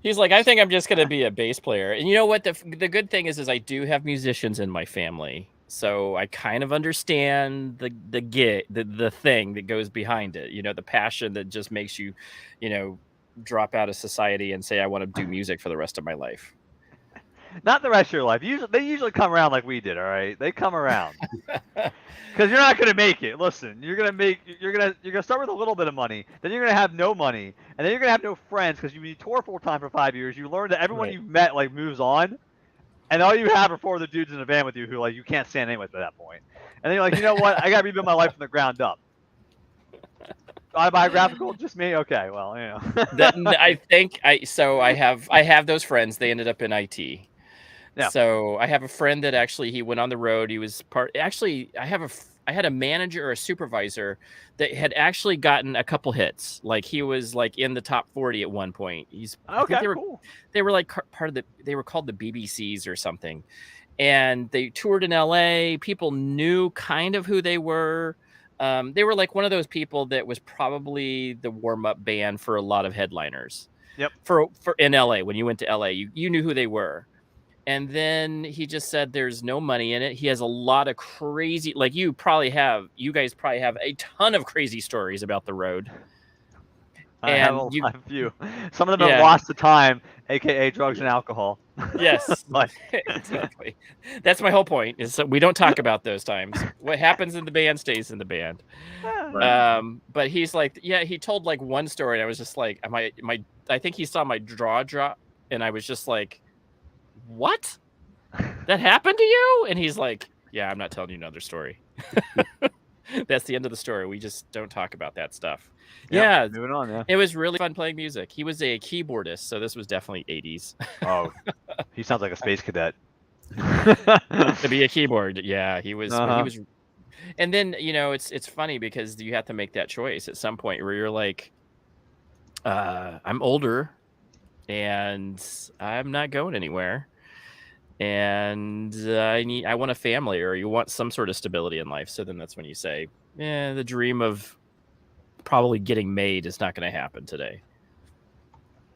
S2: He's like, I think I'm just going to be a bass player. And you know what? The good thing is I do have musicians in my family. So I kind of understand the thing that goes behind it. The passion that just makes you, drop out of society and say, I want to do music for the rest of my life.
S3: Not the rest of your life. They usually come around like we did. All right, they come around because you're not gonna make it. Listen, you're gonna start with a little bit of money, then you're gonna have no money, and then you're gonna have no friends because you tour full time for 5 years. You learn that everyone you've met moves on, and all you have are 4 other dudes in a van with you who you can't stand anyone at that point. And then you're like, you know what? I gotta rebuild my life from the ground up. Autobiographical, just me. Okay, well,
S2: I think I have those friends. They ended up in IT. Yeah. So I have a friend that actually he went on the road. He was I had a manager or a supervisor that had actually gotten a couple hits. Like he was like in the top 40 at one point.
S3: Cool.
S2: They were like part of they were called the BBCs or something. and they toured in LA. People knew kind of who they were. They were like one of those people that was probably the warm-up band for a lot of headliners.
S3: Yep.
S2: For in LA, when you went to LA, you knew who they were. And then he just said there's no money in it. He has a lot of crazy, like you guys probably have a ton of crazy stories about the road.
S3: I have a few. Some of them have lost to time, aka drugs and alcohol.
S2: Yes, exactly. That's my whole point. Is that we don't talk about those times. What happens in the band stays in the band.
S1: Right.
S2: But he's like, he told like one story, and I was just like, I think he saw my jaw drop, and I was just like, what? That happened to you? And he's like, yeah, I'm not telling you another story. That's the end of the story. We just don't talk about that stuff. Yeah,
S3: moving on. Yeah,
S2: it was really fun playing music. He was a keyboardist, so this was definitely 80s.
S3: Oh, he sounds like a space cadet.
S2: To be a keyboard, yeah, he was. He was. And then it's funny because you have to make that choice at some point where you're like, I'm older, and I'm not going anywhere, and I want a family, or you want some sort of stability in life. So then that's when you say, the dream of probably getting made is not going to happen today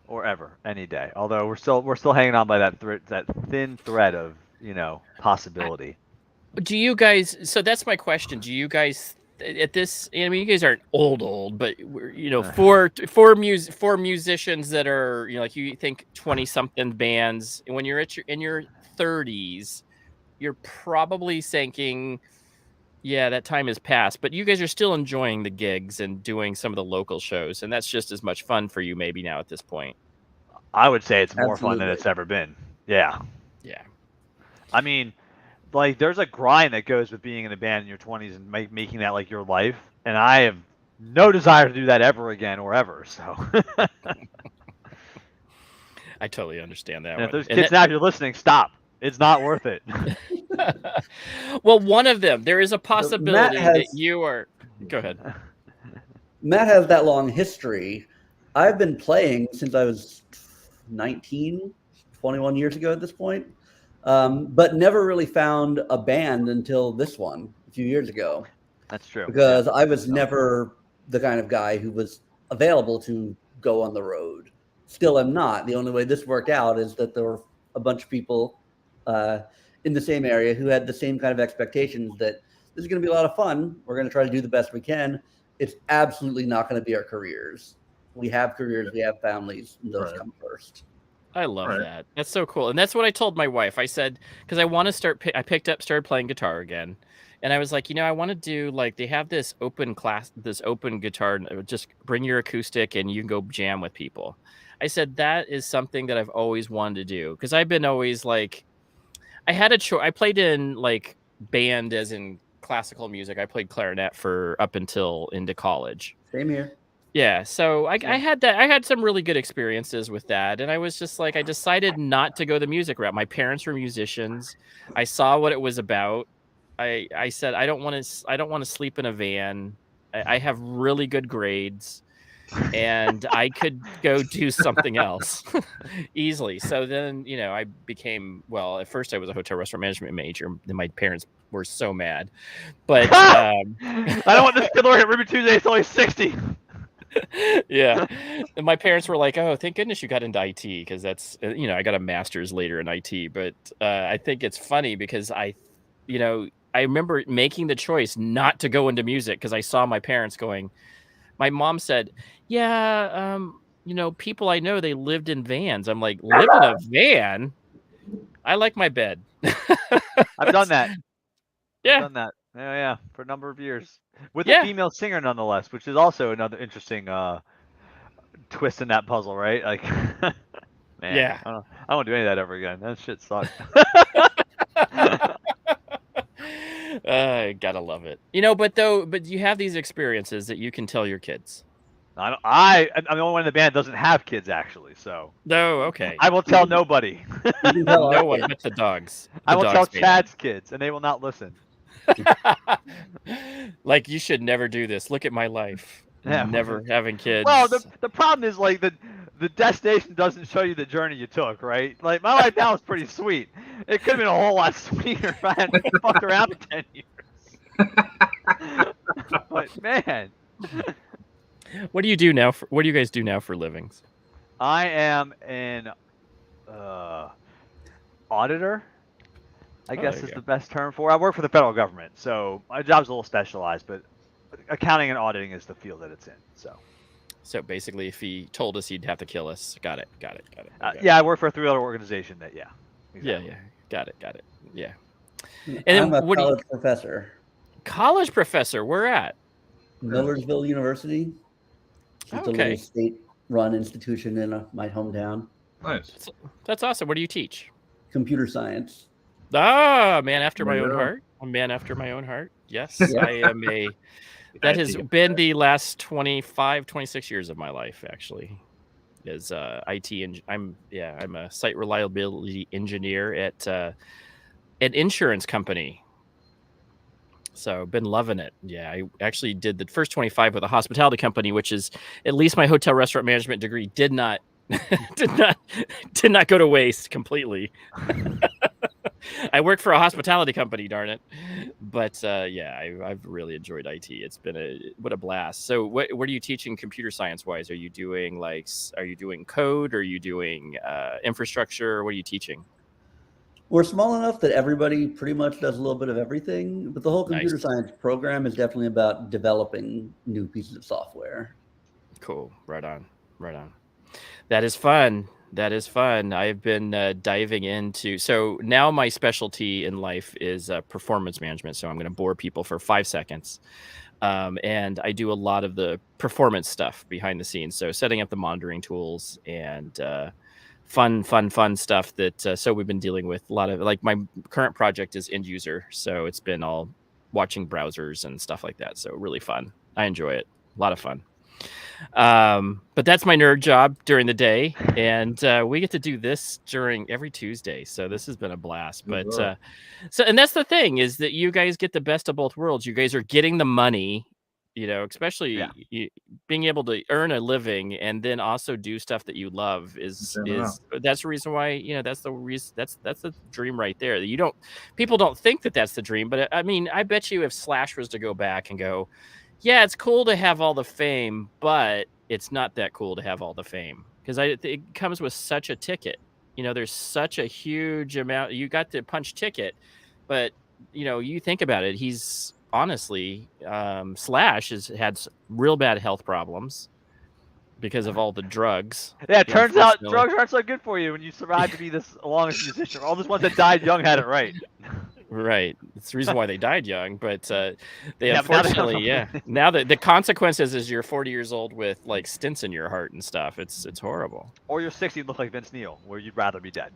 S3: or ever, any day. Although we're still hanging on by that thin thread of possibility.
S2: Do you guys? So that's my question. Do you guys at this? I mean, you guys aren't old, but for musicians that are like you think 20-something bands, when you're in your 30s, you're probably thinking, yeah, that time has passed, but you guys are still enjoying the gigs and doing some of the local shows, and that's just as much fun for you maybe now at this point.
S3: I would say it's more fun than it's ever been. Yeah.
S2: Yeah.
S3: I mean, like, there's a grind that goes with being in a band in your 20s and making that like your life, and I have no desire to do that ever again or ever. So.
S2: I totally understand that.
S3: And if there's kids now, if you're listening, stop. It's not worth it.
S2: Well, one of them, there is a possibility that you are. Go ahead.
S4: Matt has that long history. I've been playing since I was 19, 21 years ago at this point, but never really found a band until this one a few years ago.
S3: That's true.
S4: Because I was never the kind of guy who was available to go on the road. Still am not. The only way this worked out is that there were a bunch of people in the same area who had the same kind of expectations that this is going to be a lot of fun. We're going to try to do the best we can. It's absolutely not going to be our careers. We have careers, we have families, and those come first.
S2: I love that. That's so cool. And that's what I told my wife. I said, because I want to started playing guitar again. And I was like, I want to do like, they have this open guitar, just bring your acoustic and you can go jam with people. I said, that is something that I've always wanted to do. Because I've been always like, I had a choice. I played in like band as in classical music. I played clarinet for up until into college.
S4: Same here.
S2: Yeah. So I had that. I had some really good experiences with that. And I was just like, I decided not to go the music route. My parents were musicians. I saw what it was about. I said, I don't want to sleep in a van. I have really good grades. And I could go do something else easily. So then, I became, at first I was a hotel restaurant management major. Then my parents were so mad. But
S3: I don't want this kid to work at Ruby Tuesday. It's only 60.
S2: Yeah. And my parents were like, oh, thank goodness you got into IT, because that's, I got a master's later in IT. But I think it's funny because I remember making the choice not to go into music because I saw my parents going. My mom said, yeah, people I know, they lived in vans. I'm like, lived in a van? I like my bed.
S3: I've done that.
S2: Yeah.
S3: I've done that. Yeah, for a number of years. With a female singer, nonetheless, which is also another interesting twist in that puzzle, right? Like, man,
S2: yeah.
S3: I don't want to do any of that ever again. That shit sucks.
S2: Gotta love it. But you have these experiences that you can tell your kids.
S3: I'm the only one in the band that doesn't have kids, actually. So.
S2: No, okay.
S3: I will tell nobody.
S2: No one but the dogs.
S3: I will tell Chad's kids, and they will not listen.
S2: Like, you should never do this. Look at my life.
S3: Yeah.
S2: Never having kids.
S3: Well, the problem is like the destination doesn't show you the journey you took, right? Like my life now is pretty sweet. It could have been a whole lot sweeter if I hadn't fucked around for 10 years. But man,
S2: What do you do now? What do you guys do now for livings?
S3: I am an auditor. I guess is the best term for it. I work for the federal government, so my job's a little specialized, but accounting and auditing is the field that it's in.
S2: So basically, if he told us he'd have to kill us, got it. Okay.
S3: Yeah, I work for a 3-letter organization that, exactly.
S2: Yeah, got it. Yeah.
S4: And I'm a college professor.
S2: College professor, where at?
S4: Millersville University. It's a little state-run institution in my hometown.
S1: Nice.
S2: That's awesome. What do you teach?
S4: Computer science.
S2: Ah, man after my own heart. A man after my own heart. Yes, I am a... That has been the last 25, 26 years of my life, actually, is IT. And I'm a site reliability engineer at an insurance company. So been loving it. Yeah, I actually did the first 25 with a hospitality company, which is at least my hotel restaurant management degree did not go to waste completely. I work for a hospitality company, darn it. But I've really enjoyed IT. It's been what a blast. So what are you teaching computer science wise? Are you doing code? Are you doing infrastructure? What are you teaching?
S4: We're small enough that everybody pretty much does a little bit of everything, but the whole computer science program is definitely about developing new pieces of software.
S2: Cool. Right on. That is fun. I've been diving into, so now my specialty in life is performance management. So I'm going to bore people for 5 seconds. And I do a lot of the performance stuff behind the scenes. So setting up the monitoring tools and fun stuff that, so we've been dealing with a lot of, like my current project is end user. So it's been all watching browsers and stuff like that. So really fun. I enjoy it. A lot of fun. But that's my nerd job during the day, and we get to do this during every Tuesday, so this has been a blast. But and that's the thing, is that you guys get the best of both worlds. You guys are getting the money, especially being able to earn a living and then also do stuff that you love is that's the reason why, that's the dream right there. People don't think that that's the dream, but I mean, I bet you if Slash was to go back and go, yeah, it's cool to have all the fame, but it's not that cool to have all the fame, because it comes with such a ticket. There's such a huge amount. You got the punch ticket, but you think about it. He's honestly, Slash has had real bad health problems because of all the drugs.
S3: Yeah, it turns out drugs aren't so good for you when you survive to be this long as a musician. All those ones that died young had it right.
S2: Right. It's the reason why they died young, but they unfortunately, now the consequences is you're 40 years old with like stents in your heart and stuff. It's horrible.
S3: Or you're 60 and look like Vince Neil, where you'd rather be dead.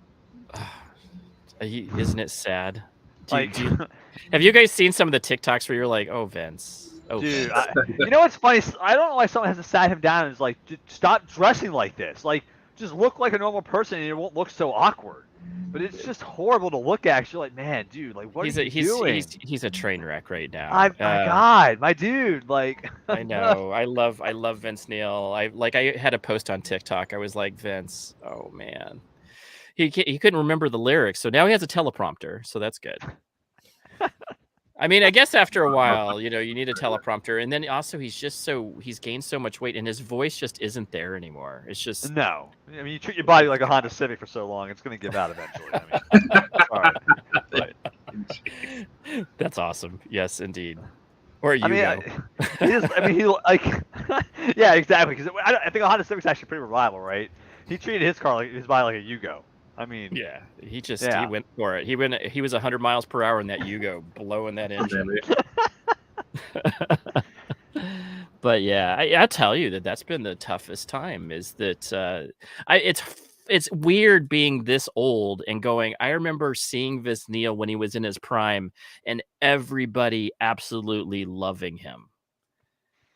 S2: Isn't it sad? Have you guys seen some of the TikToks where you're like, oh, Vince? Oh,
S3: dude, you know what's funny? I don't know why someone hasn't sat him down and is like, stop dressing like this. Like, just look like a normal person and it won't look so awkward. But it's just horrible to look at. You're like, man, dude, like, what are you doing?
S2: He's a train wreck right now.
S3: My God, my dude, like.
S2: I know. I love Vince Neil. I had a post on TikTok. I was like, Vince, oh man, he couldn't remember the lyrics, so now he has a teleprompter, so that's good. I mean, I guess after a while, you need a teleprompter, and then also he's gained so much weight, and his voice just isn't there anymore. It's just
S3: no. I mean, you treat your body like a Honda Civic for so long, it's going to give out eventually. I mean,
S2: but that's awesome. Yes, indeed. Or you?
S3: Yeah, exactly. Because I think a Honda Civic's actually pretty reliable, right? He treated his body like a Yugo. I mean,
S2: yeah, he went for it. He was 100 miles per hour in that Yugo, blowing that engine. But yeah, I tell you that's been the toughest time. Is that it's weird being this old and going. I remember seeing Vince Neil when he was in his prime, and everybody absolutely loving him.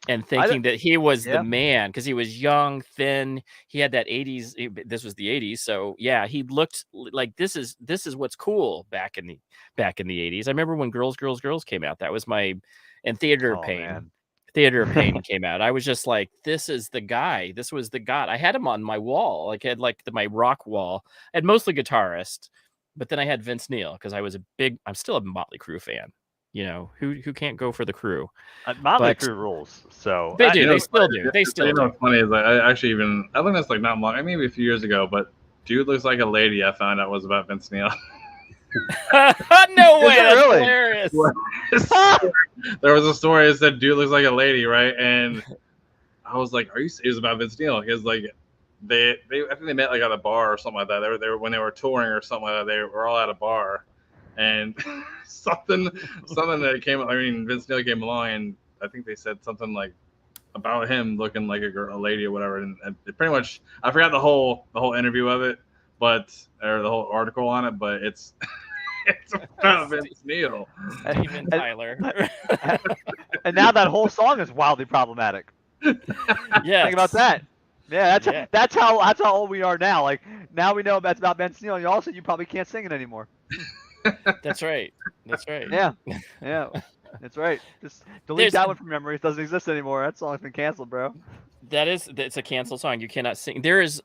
S2: And thinking that he was the man because he was young, thin. He had that 80s. This was the 80s, so yeah, he looked like this is what's cool back in the 80s. I remember when Girls came out. That was my theater pain. Man. Theater of Pain came out, I was just like, this is the guy. This was the god. I had him on my wall. Like I had my rock wall. I had mostly guitarist, but then I had Vince Neil because I'm still a Motley Crue fan. You know, who can't go for the Crew?
S3: Motley Crue rules. So
S2: they do. They still do. They still do.
S1: What's funny is I actually I think that's like not long, maybe a few years ago, but Dude Looks Like a Lady, I found out was about Vince Neil.
S2: No way! That's really hilarious.
S1: There was a story that said Dude Looks Like a Lady, right? And I was like, "Are you serious about Vince Neil?" Because like they I think they met like at a bar or something like that. They were when they were touring or something like that. They were all at a bar, and something that came. I mean, Vince Neil came along, and I think they said something like about him looking like a lady or whatever. And it pretty much, I forgot the whole interview of it, or the whole article on it, but it's about Vince Neil.
S2: Steven Tyler.
S3: And now that whole song is wildly problematic.
S2: Yeah,
S3: think about that. Yeah, that's how old we are now. Like now we know that's about Vince Neil. And also, you probably can't sing it anymore.
S2: That's right.
S3: Yeah. That's right. Just delete that one from memory. It doesn't exist anymore. That song's been canceled, bro.
S2: It's a canceled song. You cannot sing.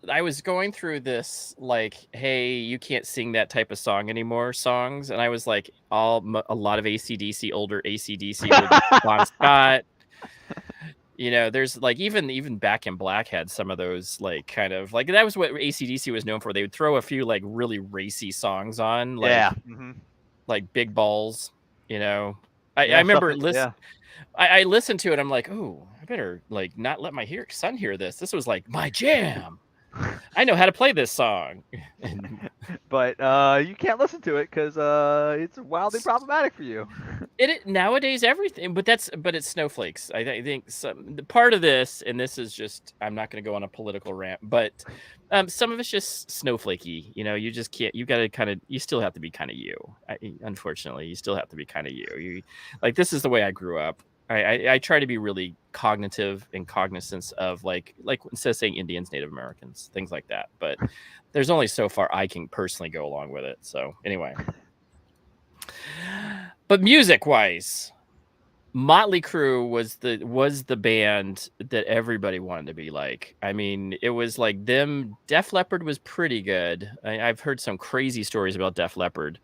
S2: I was going through this like, hey, you can't sing that type of song anymore songs, and I was like, a lot of AC/DC, older AC/DC with Bon Scott. You know, there's like even Back in Black had some of those like kind of like that was what AC/DC was known for. They would throw a few like really racy songs on, like like Big Balls. You know, I remember listening. I listened to it. I'm like, oh, I better like not let my son hear this. This was like my jam. I know how to play this song.
S3: But you can't listen to it because it's wildly problematic for you.
S2: It nowadays everything, but it's snowflakes. I think the part of this, and this is just, I'm not going to go on a political rant, but some of it's just snowflakey. You know, you just can't. You got to you still have to be kind of you. Unfortunately, you still have to be kind of you. You like this is the way I grew up. I try to be really cognitive and cognizant of like instead of saying Indians, Native Americans, things like that. But there's only so far I can personally go along with it. So anyway, but music wise, Motley Crue was the band that everybody wanted to be like. I mean, it was like them. Def Leppard was pretty good. I've heard some crazy stories about Def Leppard.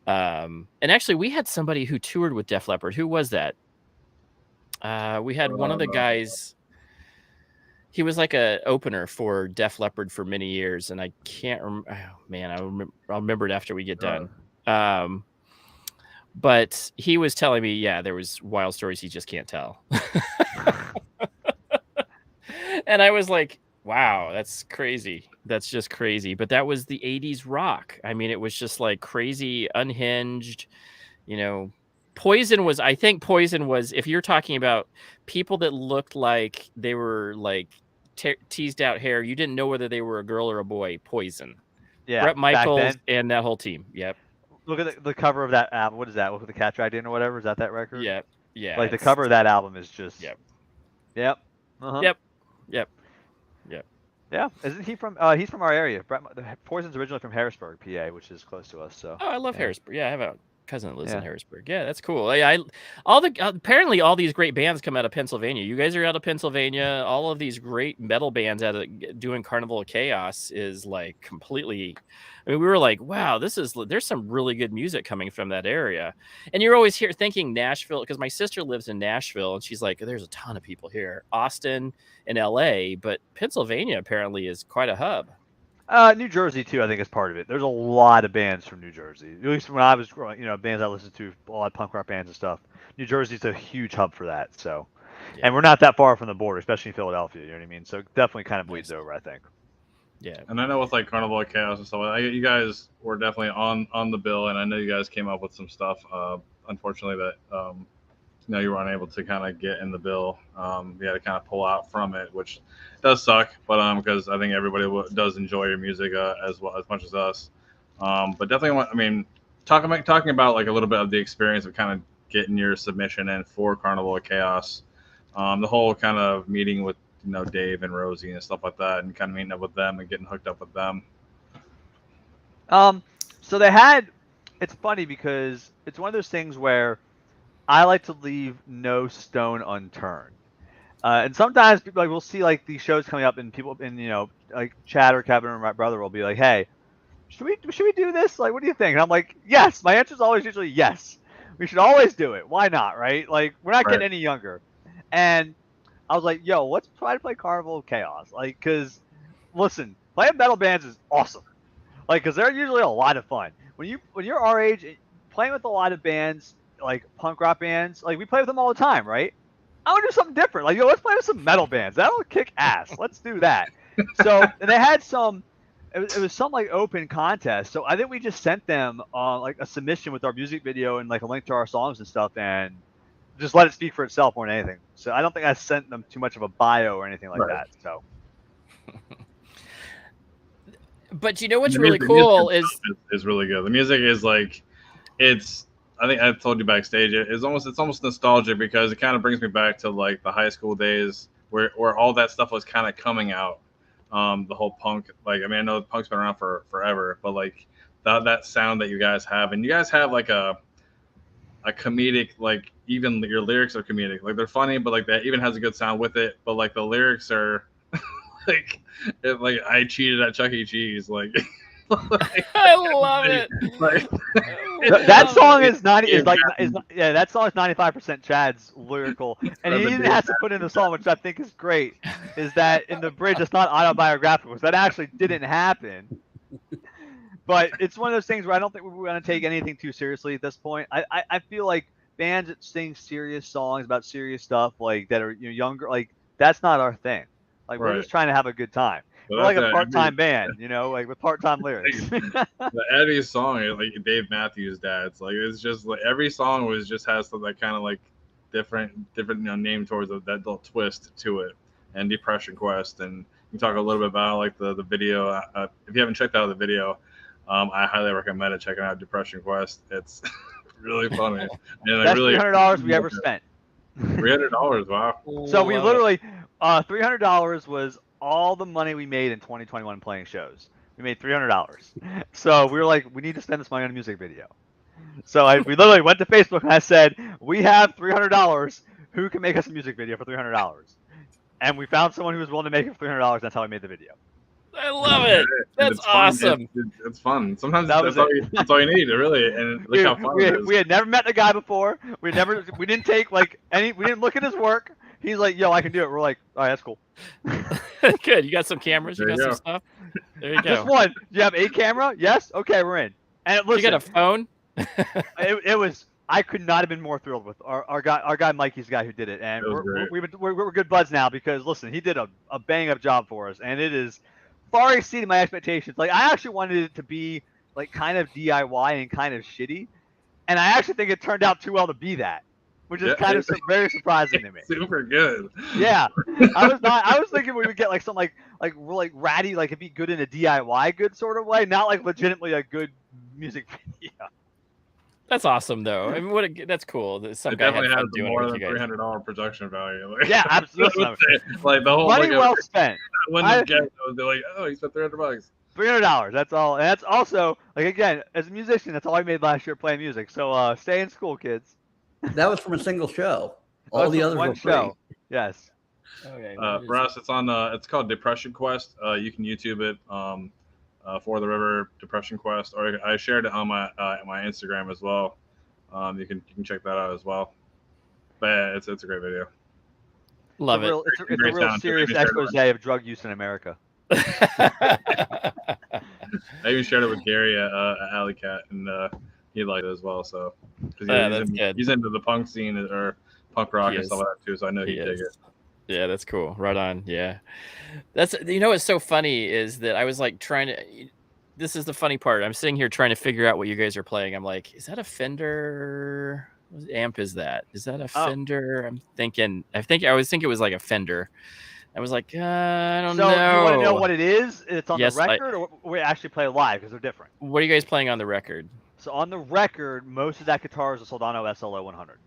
S2: And actually, we had somebody who toured with Def Leppard. Who was that? We had one of the guys. He was like a opener for Def Leppard for many years, and I can't remember. Oh, man, I'll remember it after we get done. But he was telling me, yeah, there was wild stories he just can't tell. And I was like, wow, that's crazy. That's just crazy. But that was the 80s rock. I mean, it was just like crazy, unhinged, you know. Poison was, if you're talking about people that looked like they were like teased out hair, you didn't know whether they were a girl or a boy. Poison.
S3: Yeah.
S2: Bret Michaels and that whole team. Yep.
S3: Look at the cover of that album. What is that? With the cat dragged in or whatever? Is that record?
S2: Yep. Yeah.
S3: Like the cover of that album is just.
S2: Yep.
S3: Yep. Uh-huh.
S2: Yep.
S3: Yeah. Isn't he from? He's from our area. Poison's originally from Harrisburg, PA, which is close to us. So.
S2: Oh, I love Harrisburg. Yeah, I have a cousin that lives in Harrisburg. Yeah, that's cool. Apparently all these great bands come out of Pennsylvania. You guys are out of Pennsylvania. All of these great metal bands doing Carnival Chaos is like completely. I mean, we were like, wow, there's some really good music coming from that area. And you're always here thinking Nashville, because my sister lives in Nashville and she's like, there's a ton of people here. Austin and LA, but Pennsylvania apparently is quite a hub.
S3: New Jersey too, I think, is part of it. There's a lot of bands from New Jersey. At least when I was growing, bands I listened to, a lot of punk rock bands and stuff. New Jersey's a huge hub for that. So, and we're not that far from the border, especially in Philadelphia. You know what I mean? So definitely kind of bleeds over, I think.
S2: Yeah.
S1: And I know with like Carnival Chaos and stuff, you guys were definitely on the bill, and I know you guys came up with some stuff. Unfortunately, that you were unable to kind of get in the bill. You had to kind of pull out from it, which does suck. But because I think everybody does enjoy your music as much as us. But definitely, talking about like a little bit of the experience of kind of getting your submission in for Carnival Chaos, the whole kind of meeting with Dave and Rosie and stuff like that, and kind of meeting up with them and getting hooked up with them.
S3: So it's funny because it's one of those things where I like to leave no stone unturned. And sometimes people like we'll see like these shows coming up, and people, and like Chad or Kevin or my brother will be like, "Hey, should we do this? Like, what do you think?" And I'm like, "Yes." My answer is always usually yes. We should always do it. Why not, right? Like, we're not getting any younger. And I was like, "Yo, let's try to play Carnival Chaos." Like, cause listen, playing metal bands is awesome. Like, cause they're usually a lot of fun. When you're our age, playing with a lot of bands, like punk rock bands, like we play with them all the time, right? I want to do something different. Like, yo, let's play with some metal bands. That'll kick ass. Let's do that. So, and they had some. It was some like open contest. So I think we just sent them like a submission with our music video and like a link to our songs and stuff, and just let it speak for itself more than anything. So I don't think I sent them too much of a bio or anything like that. So.
S2: But you know what's really cool
S1: is really good. The music is like, I think I told you backstage. It's almost nostalgic because it kind of brings me back to like the high school days where all that stuff was kind of coming out. The whole punk, like, I mean, I know punk's been around for forever, but like that sound that you guys have, and you guys have like a comedic, like even your lyrics are comedic, like they're funny, but like that even has a good sound with it. But like the lyrics are like I cheated at Chuck E. Cheese, like.
S2: I love it.
S1: Like,
S3: that song is 95% Chad's lyrical, and he even has to put in the song, which I think is great. Is that in the bridge? It's not autobiographical, because that actually didn't happen. But it's one of those things where I don't think we're going to take anything too seriously at this point. I feel like bands that sing serious songs about serious stuff, like that are younger, like that's not our thing. Like we're just trying to have a good time. We're like a part-time band, like with part-time lyrics.
S1: The Eddie song, like Dave Matthews' dad's, like it's just like every song has some like kind of like different name towards that little twist to it, and Depression Quest, and you talk a little bit about like the video. If you haven't checked out the video, I highly recommend it. Checking out Depression Quest. It's really funny. And
S3: that's $300 we ever spent.
S1: $300, wow.
S3: So we literally $300 was all the money we made in 2021 playing shows. We made $300. So we were like, we need to spend this money on a music video. So we literally went to Facebook and I said, we have $300. Who can make us a music video for $300? And we found someone who was willing to make it for $300. That's how we made the video.
S2: I love it. That's awesome.
S1: It's fun. Sometimes that's all you need, really. And look how fun it is.
S3: We had never met the guy before. We didn't take like we didn't look at his work. He's like, yo, I can do it. We're like, all right, that's cool.
S2: Good. You got some cameras. You got some stuff. There you go.
S3: Just one. Do you have a camera? Yes. Okay, we're in. And listen,
S2: you got a phone?
S3: it was. I could not have been more thrilled with our guy Mikey's the guy who did it, and we're good buds now because listen, he did a bang up job for us, and it is far exceeded my expectations. Like I actually wanted it to be like kind of DIY and kind of shitty, and I actually think it turned out too well to be that. Which is kind of very surprising to me.
S1: Super good.
S3: Yeah, I was thinking we would get like something like ratty, like it'd be good in a DIY good sort of way, not like legitimately a good music video.
S2: That's awesome, though. I mean, that's cool. Some
S1: it
S2: guy
S1: definitely
S2: had
S1: has
S2: fun doing
S1: more
S2: it
S1: than $300 production value. Like,
S3: yeah, absolutely.
S1: Like the whole
S3: money well spent.
S1: When you get those, they're like, oh, you spent $300.
S3: $300. That's all. And that's also like again, as a musician, that's all I made last year playing music. So stay in school, kids.
S4: That was from a single show. All the others were free.
S3: Show. Yes.
S2: Okay.
S1: For us, it's on. It's called Depression Quest. You can YouTube it. For the River Depression Quest, or I shared it on my Instagram as well. You can check that out as well. But yeah, it's a great video.
S2: Love it.
S3: It's a real serious expose of drug use in America.
S1: I even shared it with Gary at Alley Cat, and he liked it as well. So he's into the punk scene or punk rock and stuff like that too. So I know he'd dig it.
S2: Yeah, that's cool. Right on. Yeah, that's what's so funny is that I was like trying to. This is the funny part. I'm sitting here trying to figure out what you guys are playing. I'm like, is that a Fender? What amp is that? Is that a Fender? I was thinking it was like a Fender. I was like, I don't know.
S3: So you want to know what it is? It's on the record, or we actually play live because they're different.
S2: What are you guys playing on the record?
S3: So on the record, most of that guitar is a Soldano SLO 100.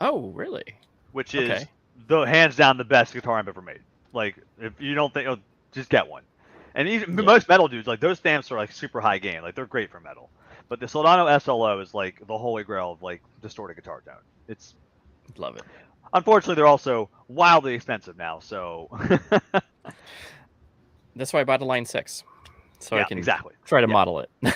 S2: Oh, really?
S3: Which is the hands down the best guitar I've ever made. Like, if you don't think, just get one. And even most metal dudes, like those stamps are like super high gain, like they're great for metal. But the Soldano SLO is like the holy grail of like distorted guitar tone. It's
S2: Love it.
S3: Unfortunately, they're also wildly expensive now. So
S2: That's why I bought a Line 6. So I can try to model it.
S3: Yeah,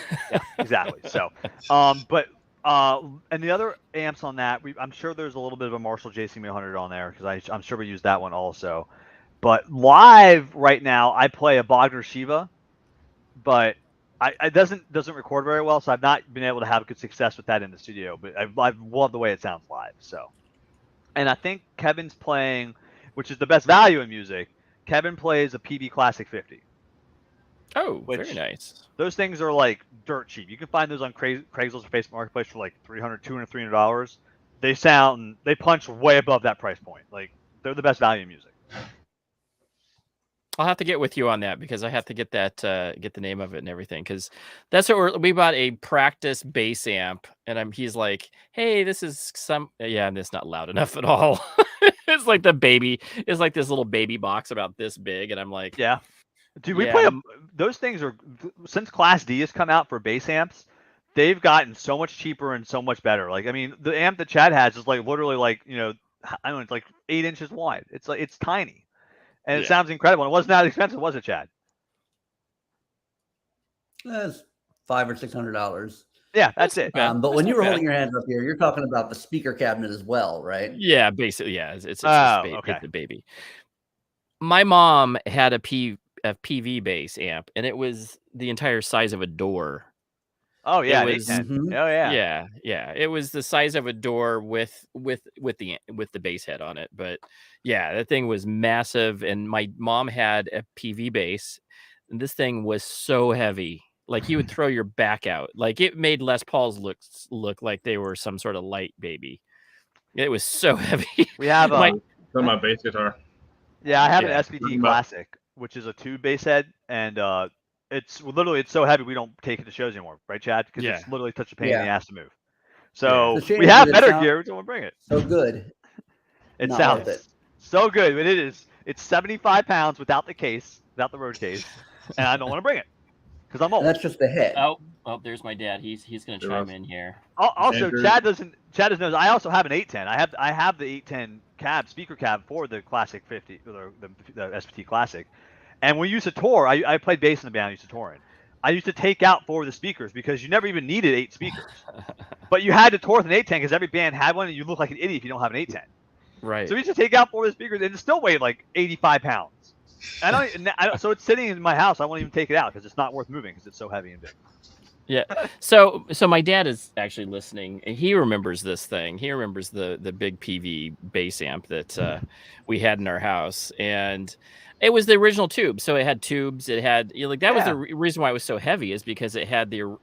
S3: exactly. So, and the other amps on that, I'm sure there's a little bit of a Marshall JC100 on there because I'm sure we use that one also. But live right now, I play a Bogner Shiva, but it doesn't record very well, so I've not been able to have good success with that in the studio. But I love the way it sounds live. So, and I think Kevin's playing, which is the best value in music. Kevin plays a PV Classic 50.
S2: Oh, very nice.
S3: Those things are like dirt cheap. You can find those on Craigslist or Facebook Marketplace for like $300, $200, $300. They punch way above that price point. Like they're the best value in music.
S2: I'll have to get with you on that because I have to get that get the name of it and everything because that's what we bought a practice bass amp and he's like, hey, this is and it's not loud enough at all. It's like it's like this little baby box about this big and I'm like,
S3: yeah. Dude, we play those things since Class D has come out for bass amps, they've gotten so much cheaper and so much better. Like, I mean, the amp that Chad has is like literally like, I don't know, it's like 8 inches wide. It's tiny. And it sounds incredible. It wasn't that expensive, was it, Chad?
S4: That's $500 or $600.
S3: Yeah, that's it.
S4: But when you were holding your hands up here, you're talking about the speaker cabinet as well, right?
S2: Yeah, basically, yeah. It's the baby. My mom had a PV bass amp, and it was the entire size of a door.
S3: Oh yeah,
S2: it was,
S3: oh yeah,
S2: yeah. It was the size of a door with the bass head on it. But yeah, that thing was massive. And my mom had a PV bass, and this thing was so heavy, like you would throw your back out. Like it made Les Pauls look like they were some sort of light baby. It was so heavy.
S3: We have
S1: my bass guitar.
S3: Yeah, I have an SVT Classic, which is a tube bass head, and it's so heavy we don't take it to shows anymore, right, Chad? Because it's literally such a pain in the ass to move. So we have better gear. We don't want to bring it.
S4: So good.
S3: It sounds so good, but it's 75 pounds without the case, without the road case, and I don't want to bring it because I'm old.
S4: That's just the head.
S2: Oh, there's my dad. He's going to chime in here.
S3: Also, Chad doesn't know. I also have an 810. I have the 810 speaker cab for the Classic 50, the SVT Classic. And when we used to tour, I played bass in the band I used to tour in. I used to take out 4 of the speakers because you never even needed 8 speakers. But you had to tour with an 810 because every band had one, and you look like an idiot if you don't have an 810.
S2: Right.
S3: So we used to take out 4 of the speakers, and it still weighed like 85 pounds. So it's sitting in my house. I won't even take it out because it's not worth moving because it's so heavy and big.
S2: Yeah. So my dad is actually listening, and he remembers this thing. He remembers the big PV bass amp that we had in our house, and it was the original tube. So it had tubes. It had that was the reason why it was so heavy is because it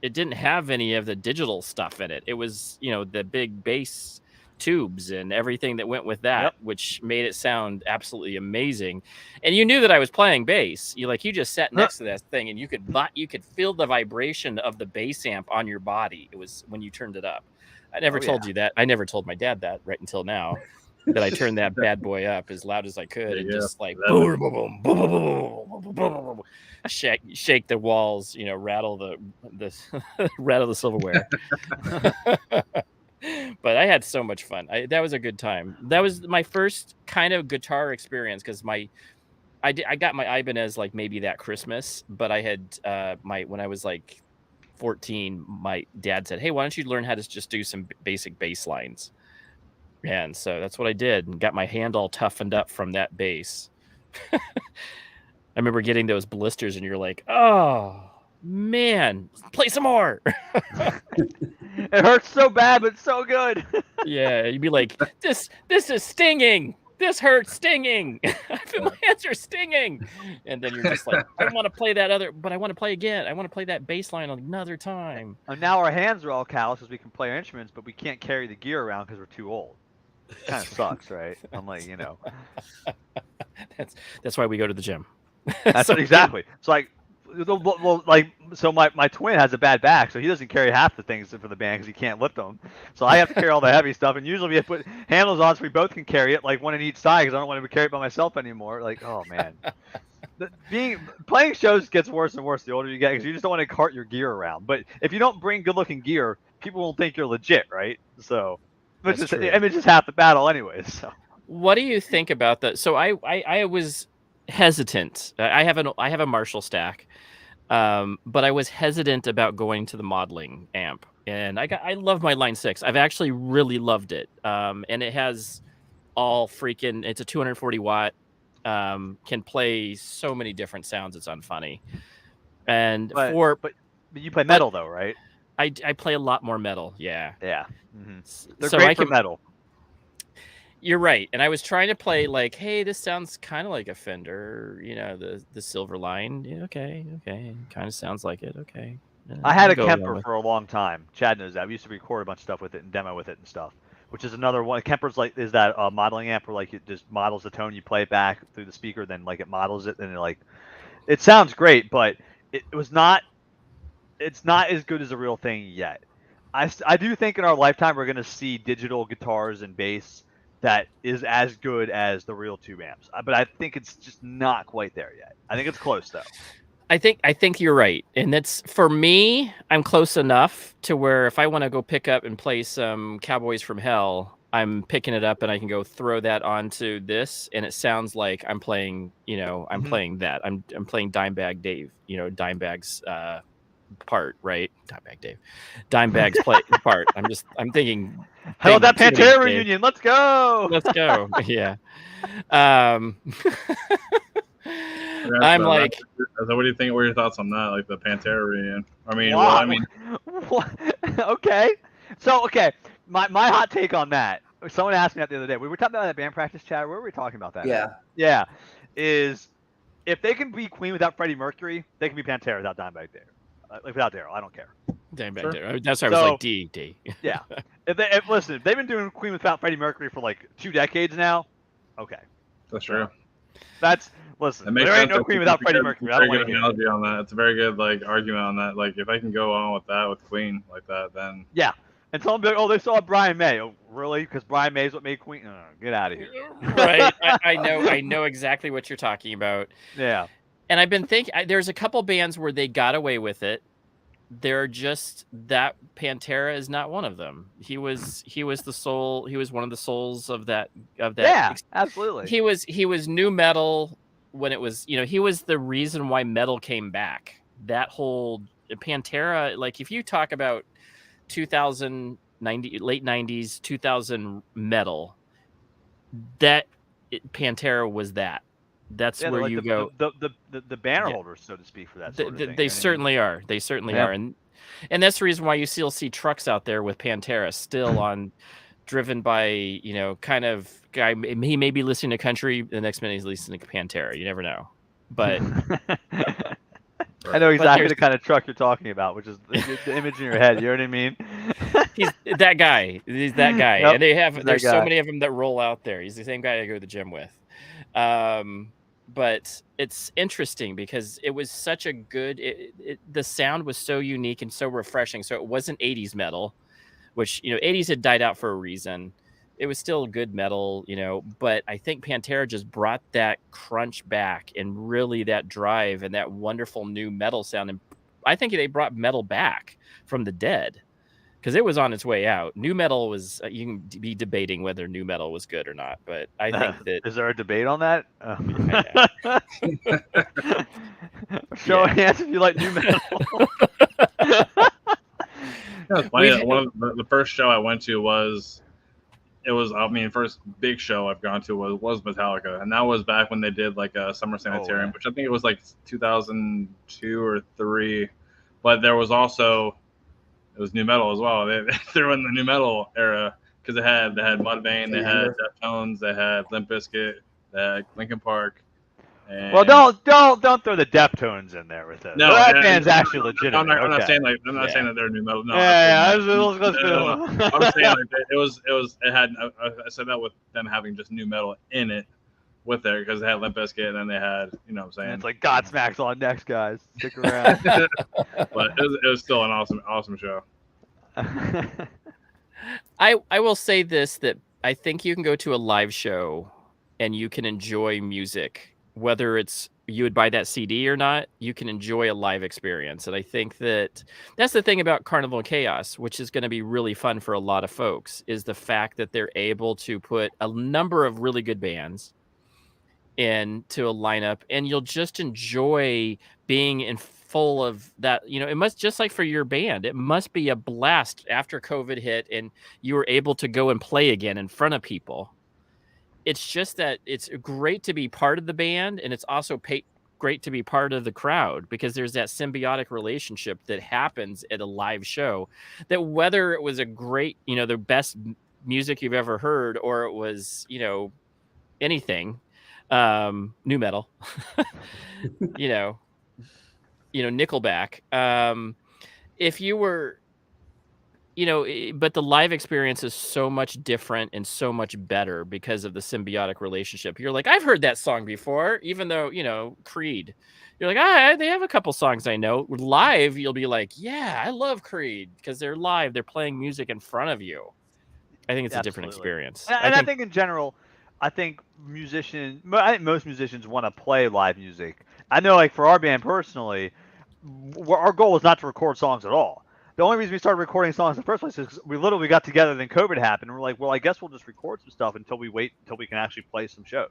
S2: didn't have any of the digital stuff in it. It was the big bass tubes and everything that went with that, which made it sound absolutely amazing. And you knew that I was playing bass. You just sat next to that thing and you could feel the vibration of the bass amp on your body. It was when you turned it up. I never told you that. I never told my dad that right until now, that I turned that bad boy up as loud as I could and just like boom, boom, boom, boom, boom, boom, boom, boom, boom, shake the walls, rattle the rattle the silverware. But I had so much fun. That was a good time. That was my first kind of guitar experience because I got my Ibanez like maybe that Christmas, but I had when I was like 14, my dad said, "Hey, why don't you learn how to just do some basic bass lines?" And so that's what I did and got my hand all toughened up from that bass. I remember getting those blisters and you're like, "Oh, man, play some more."
S3: It hurts so bad, but so good.
S2: Yeah, you'd be like, this is stinging. This hurts stinging. My hands are stinging. And then you're just like, I want to play but I want to play again. I want to play that bass line another time.
S3: And now our hands are all calloused because we can play our instruments, but we can't carry the gear around because we're too old. It kind of sucks, right? I'm like,
S2: That's why we go to the gym.
S3: That's exactly. It's like, so my twin has a bad back, so he doesn't carry half the things for the band because he can't lift them. So I have to carry all the heavy stuff, and usually we have to put handles on so we both can carry it, like one on each side, because I don't want to carry it by myself anymore. Like, oh man, playing shows gets worse and worse the older you get because you just don't want to cart your gear around. But if you don't bring good-looking gear, people won't think you're legit, right? So. Image is half the battle, anyways. So.
S2: What do you think about that? So I was hesitant. I have a Marshall stack, but I was hesitant about going to the modeling amp, and I love my Line 6. I've actually really loved it, and it has it's a 240 watt, can play so many different sounds. It's unfunny, and
S3: but you play metal though, right?
S2: I play a lot more metal. Yeah.
S3: Mm-hmm. They're
S2: so
S3: great for metal.
S2: You're right. And I was trying to play like, hey, this sounds kind of like a Fender, the silver line. Yeah, okay. Kind of sounds like it. Okay.
S3: I had a Kemper for a long time. Chad knows that. We used to record a bunch of stuff with it and demo with it and stuff, which is another one. Kemper's is that modeling amp where like it just models the tone, you play it back through the speaker, then like it models it, and it sounds great, but it's not as good as a real thing yet. I do think in our lifetime we're going to see digital guitars and bass that is as good as the real tube amps, but I think it's just not quite there yet. I think it's close though.
S2: I think you're right, and that's for me. I'm close enough to where if I want to go pick up and play some Cowboys from Hell, I'm picking it up and I can go throw that onto this, and it sounds like I'm playing. I'm playing that. I'm playing Dimebag Dave. Dimebag's part, right? Dimebag's part. I'm thinking.
S3: How about that Pantera reunion? Let's go.
S2: Yeah. I'm like,
S1: so what do you think? What are your thoughts on that? Like the Pantera reunion? I mean,
S3: wow. Okay. So, my hot take on that. Someone asked me that the other day. We were talking about that band practice chat. Where were we talking about that? Yeah. Is if they can be Queen without Freddie Mercury, they can be Pantera without Dimebag Dave. Without Daryl, I don't care.
S2: Dimebag Dave. That's why I was like D.
S3: Yeah. Listen, if they've been doing Queen without Freddie Mercury for like 2 decades now. Okay.
S1: That's true.
S3: Listen, there ain't no Queen without Freddie Mercury. I don't want to hear
S1: analogy on that. It's a very good argument on that. Like if I can go on with that with Queen like that, then
S3: yeah. And someone be like, "Oh, they saw Brian May." Oh, really? Because Brian May is what made Queen. Get out of here.
S2: Right. I know exactly what you're talking about.
S3: Yeah.
S2: And I've been thinking, there's a couple bands where they got away with it. They're just that Pantera is not one of them. He was the soul. He was one of the souls of that.
S3: Yeah, absolutely.
S2: He was new metal when it was. He was the reason why metal came back. That whole Pantera, like if you talk about 2000, late 90s, 2000 metal, Pantera was that. That's where you go.
S3: The banner holders, so to speak, for that sort of thing.
S2: They certainly are. They certainly are. And that's the reason why you still see trucks out there with Pantera still driven by, kind of guy. He may be listening to country. The next minute he's listening to Pantera. You never know. But
S3: I know exactly the kind of truck you're talking about, which is the image in your head. You know what I mean?
S2: He's that guy.
S3: Yep,
S2: and there's so many of them that roll out there. He's the same guy I go to the gym with. But it's interesting because it was such a good, the sound was so unique and so refreshing. So it wasn't 80s metal, which, 80s had died out for a reason. It was still good metal, but I think Pantera just brought that crunch back and really that drive and that wonderful new metal sound. And I think they brought metal back from the dead because it was on its way out. New metal was, you can be debating whether new metal was good or not, but I think that.
S3: Is there a debate on that? Show of hands if you like new metal.
S1: It's funny. One of the first show I went to was first big show I've gone to was Metallica, and that was back when they did like a Summer Sanitarium, which I think it was like 2002 or 3. But there was also it was new metal as well. They were in the new metal era because they had Mudvayne, they had Deftones, they had Limp Bizkit, they had Linkin Park. And
S3: well, don't throw the Deftones in there with it.
S1: No,
S3: that band's actually legitimate.
S1: I'm not saying that they're new metal. No,
S3: I'm
S1: saying it had. I said that with them having just new metal in it with there because they had Limp Bizkit and then they had, what I'm saying.
S3: It's like Godsmack's on next, guys. Stick around.
S1: But it was still an awesome show.
S2: I will say this, that I think you can go to a live show and you can enjoy music whether it's you would buy that CD or not, you can enjoy a live experience. And I think that that's the thing about Carnival Chaos, which is going to be really fun for a lot of folks, is the fact that they're able to put a number of really good bands into a lineup, and you'll just enjoy being in full of that. It must, just like for your band, it must be a blast after COVID hit and you were able to go and play again in front of people. It's just that it's great to be part of the band, and it's also great to be part of the crowd, because there's that symbiotic relationship that happens at a live show, that whether it was a great, the best music you've ever heard, or it was, anything, new metal, Nickelback. If you were, but the live experience is so much different and so much better because of the symbiotic relationship. You're like, I've heard that song before, even though, Creed. You're like, they have a couple songs I know. Live, you'll be like, yeah, I love Creed, because they're live. They're playing music in front of you. I think it's a different experience.
S3: And I think in general, I think most musicians want to play live music. I know, like, for our band personally, our goal was not to record songs at all. The only reason we started recording songs in the first place is we literally got together, then COVID happened, and we're like, well, I guess we'll just record some stuff until we can actually play some shows.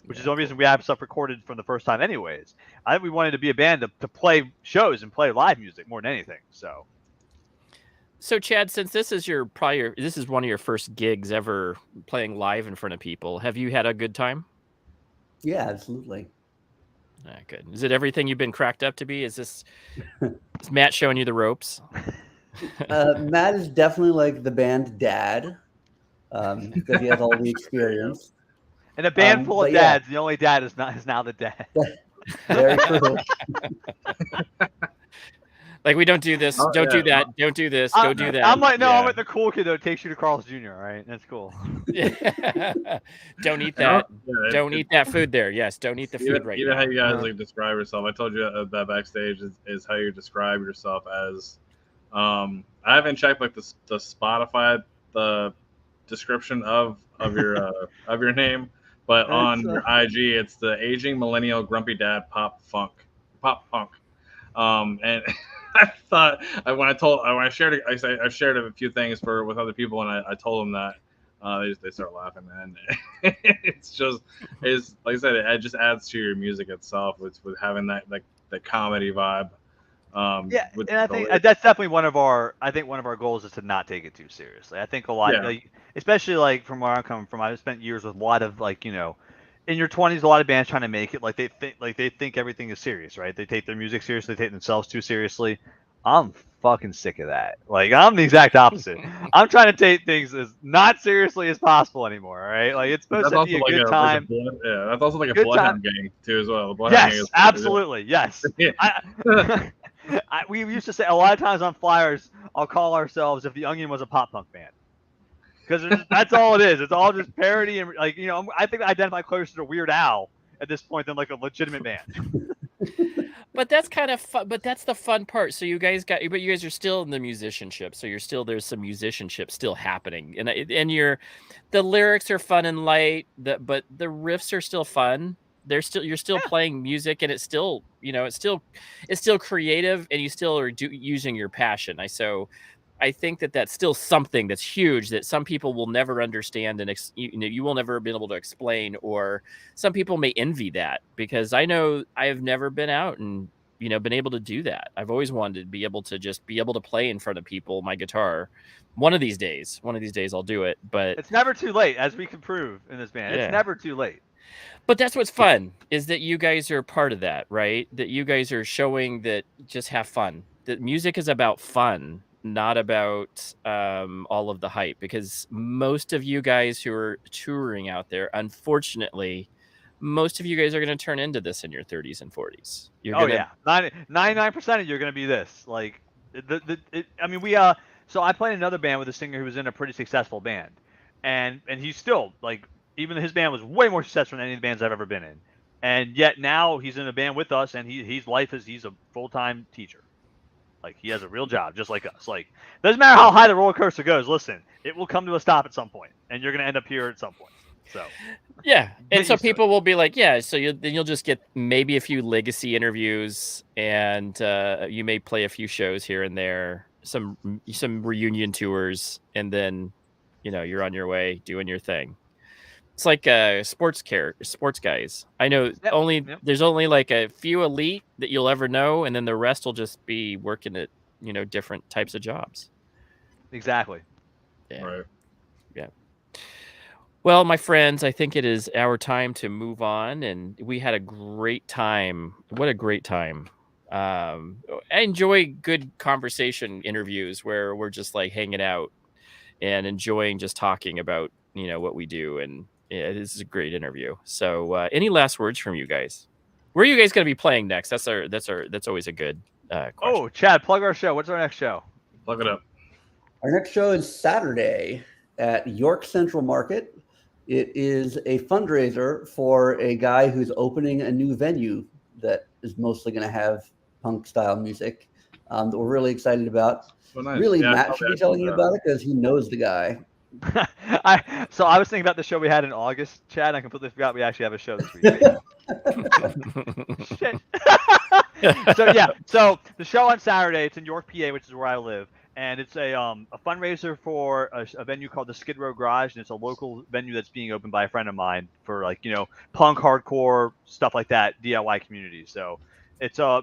S3: Which is the only reason we have stuff recorded from the first time anyways. I think we wanted to be a band to play shows and play live music more than anything.
S2: So Chad, since this is this is one of your first gigs ever playing live in front of people, have you had a good time?
S4: Yeah, absolutely.
S2: Good. Is it everything you've been cracked up to be? Is Matt showing you the ropes?
S4: Matt is definitely like the band dad, because he has all the experience.
S3: And a band full of dads, the only dad is now the dad.
S4: Very true.
S2: Like, we don't do this. Don't do that. Don't do this. Go do that.
S3: I'm like the cool kid that takes you to Carl's Jr. All right, that's cool.
S2: Don't eat that. Don't eat that food there. Yes, don't eat the food right now.
S1: How you guys like describe yourself. I told you that backstage is how you describe yourself as. I haven't checked like the Spotify description of your name, but on your IG it's the aging millennial grumpy dad pop punk. And I thought when I shared it, I've shared a few things with other people, and I told them that they start laughing, and it's like I said, it just adds to your music itself with having that comedy vibe.
S3: And I think that's definitely one of our goals is to not take it too seriously. I think a lot, especially like from where I'm coming from, I've spent years with a lot of in your 20s, a lot of bands trying to make it they think everything is serious, right? They take their music seriously, they take themselves too seriously. I'm fucking sick of that. Like, I'm the exact opposite. I'm trying to take things as not seriously as possible anymore, right? Like, it's supposed to be a good time.
S1: That's also like a Bloodhound gang too, as well.
S3: Yes, absolutely, yes. We used to say a lot of times on flyers, I'll call ourselves If the Onion Was a Pop Punk Band. Because that's all it is. It's all just parody and I think I identify closer to Weird Al at this point than like a legitimate band.
S2: But that's kind of fun. But that's the fun part. So you guys are still in the musicianship. So there's some musicianship still happening, and the lyrics are fun and light. But the riffs are still fun. You're still playing music, and it's still it's still creative, and you still are using your passion. I think that that's still something that's huge that some people will never understand, and you will never be able to explain, or some people may envy that, because I know I have never been out and been able to do that. I've always wanted to be able to play in front of people, my guitar. One of these days I'll do it, but
S3: it's never too late, as we can prove in this band. It's never too late.
S2: But that's what's fun, is that you guys are part of that, right? That you guys are showing that just have fun. That music is about fun, not about all of the hype, because most of you guys who are touring out there, unfortunately, most of you guys are going to turn into this in your 30s and 40s.
S3: 99% of you are going to be this. Like, so I played another band with a singer who was in a pretty successful band, and he's still, like, even his band was way more successful than any of the bands I've ever been in, and yet now he's in a band with us, and he's a full-time teacher. Like, he has a real job, just like us. Like, doesn't matter how high the roller coaster goes. Listen, it will come to a stop at some point, and you're going to end up here at some point. So
S2: yeah, and
S3: get
S2: so
S3: used to it.
S2: people will be like, yeah, so you'll just get maybe a few legacy interviews, and you may play a few shows here and there, some reunion tours, and then you're on your way doing your thing. It's like sports guys. I know
S3: Yep, yep.
S2: there's only like a few elite that you'll ever know, and then the rest will just be working at different types of jobs.
S3: Exactly.
S2: Yeah.
S1: Right.
S2: Yeah. Well, my friends, I think it is our time to move on, and we had a great time. What a great time. I enjoy good conversation interviews where we're just like hanging out and enjoying just talking about, what we do. And yeah, this is a great interview. So any last words from you guys? Where are you guys going to be playing next? That's always a good question.
S3: Oh, Chad, plug our show. What's our next show?
S1: Look it up.
S4: Our next show is Saturday at York Central Market. It is a fundraiser for a guy who's opening a new venue that is mostly going to have punk style music that we're really excited about.
S1: Oh, nice.
S4: Really,
S1: Yeah,
S4: Matt should be telling you about it because he knows the guy.
S3: I was thinking about the show we had in August, Chad. I completely forgot we actually have a show this week. Shit. So the show on Saturday, it's in York, PA, which is where I live, and it's a fundraiser for a venue called the Skid Row Garage, and it's a local venue that's being opened by a friend of mine for punk, hardcore stuff like that, DIY community. So it's a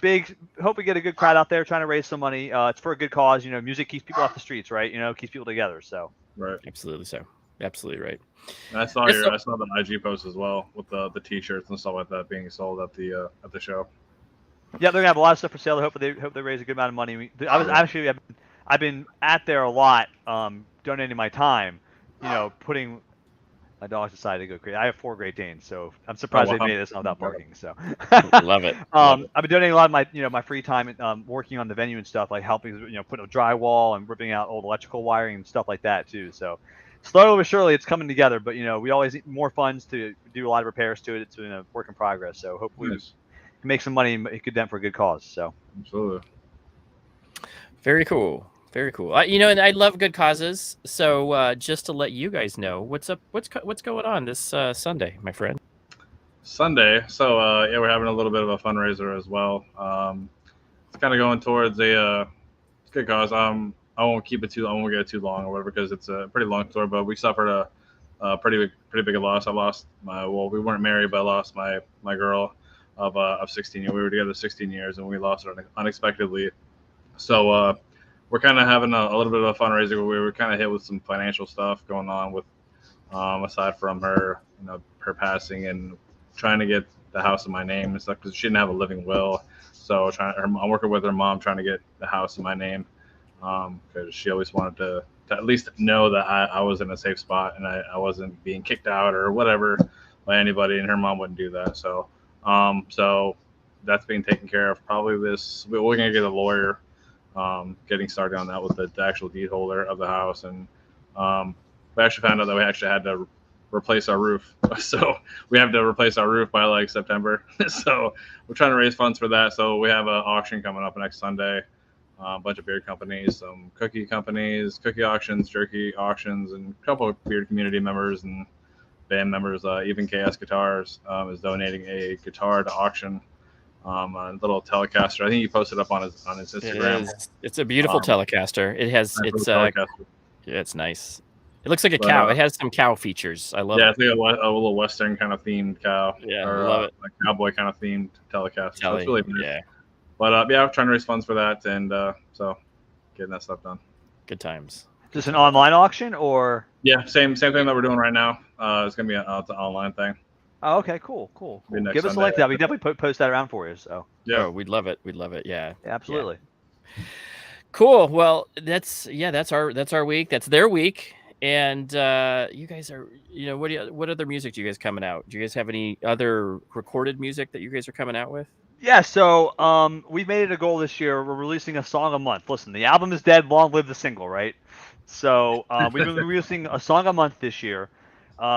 S3: big. Hope we get a good crowd out there trying to raise some money. It's for a good cause. Music keeps people off the streets, right? Keeps people together. So
S1: right.
S2: Absolutely so. Absolutely right.
S1: And I saw the IG post as well with the t-shirts and stuff like that being sold at the show.
S3: Yeah, they're gonna have a lot of stuff for sale. I hope they raise a good amount of money. I've been at there a lot, donating my time, putting my dogs aside to go crazy. I have 4 Great Danes, so I'm surprised they made this without barking. So
S2: Love it.
S3: I've been donating a lot of my my free time working on the venue and stuff, like helping putting up drywall and ripping out old electrical wiring and stuff like that too. So slowly but surely it's coming together, but we always need more funds to do a lot of repairs to it. It's been a work in progress, so hopefully we can make some money and make it done for a good cause. So
S1: absolutely.
S2: Very cool. Very cool. And I love good causes. So just to let you guys know, what's up? What's going on this Sunday, my friend?
S1: Sunday. So we're having a little bit of a fundraiser as well. It's kind of going towards a good cause. I won't get it too long or whatever because it's a pretty long story. But we suffered a pretty big loss. I lost we weren't married, but I lost my girl of 16 years. We were together 16 years, and we lost her unexpectedly. So we're kind of having a little bit of a fundraiser where we were kind of hit with some financial stuff going on with aside from her passing and trying to get the house in my name and stuff because she didn't have a living will. So I'm working with her mom trying to get the house in my name because she always wanted to at least know that I was in a safe spot and I wasn't being kicked out or whatever by anybody, and her mom wouldn't do that. So so that's being taken care of. Probably we're going to get a lawyer getting started on that with the actual deed holder of the house, and we actually found out that we actually had to replace our roof. So we have to replace our roof by like September. So we're trying to raise funds for that. So we have an auction coming up next Sunday. A bunch of beer companies, some cookie companies, cookie auctions, jerky auctions, and a couple of beer community members and band members. Even Chaos Guitars is donating a guitar to auction. A little Telecaster. I think he posted up on his Instagram.
S2: It's a beautiful Telecaster. It's nice. It looks like a cow. It has some cow features. I love it.
S1: Yeah, it's like a little Western kind of themed cow.
S2: Yeah, I love it.
S1: A cowboy kind of themed Telecaster. So it's really nice.
S2: Yeah.
S1: But I'm trying to raise funds for that, and so getting that stuff done.
S2: Good times.
S3: Is this an online auction or?
S1: Yeah, same thing that we're doing right now. It's gonna be it's an online thing.
S3: Oh, okay, cool. Give us a link to that. We definitely post that around for you. So
S1: yeah,
S2: we'd love it. Yeah,
S3: absolutely.
S2: Yeah. Cool. Well, that's our week. That's their week. And you guys are, what other music do you guys coming out? Do you guys have any other recorded music that you guys are coming out with?
S3: Yeah, so we've made it a goal this year. We're releasing a song a month. Listen, the album is dead. Long live the single, right? So we've been releasing a song a month this year.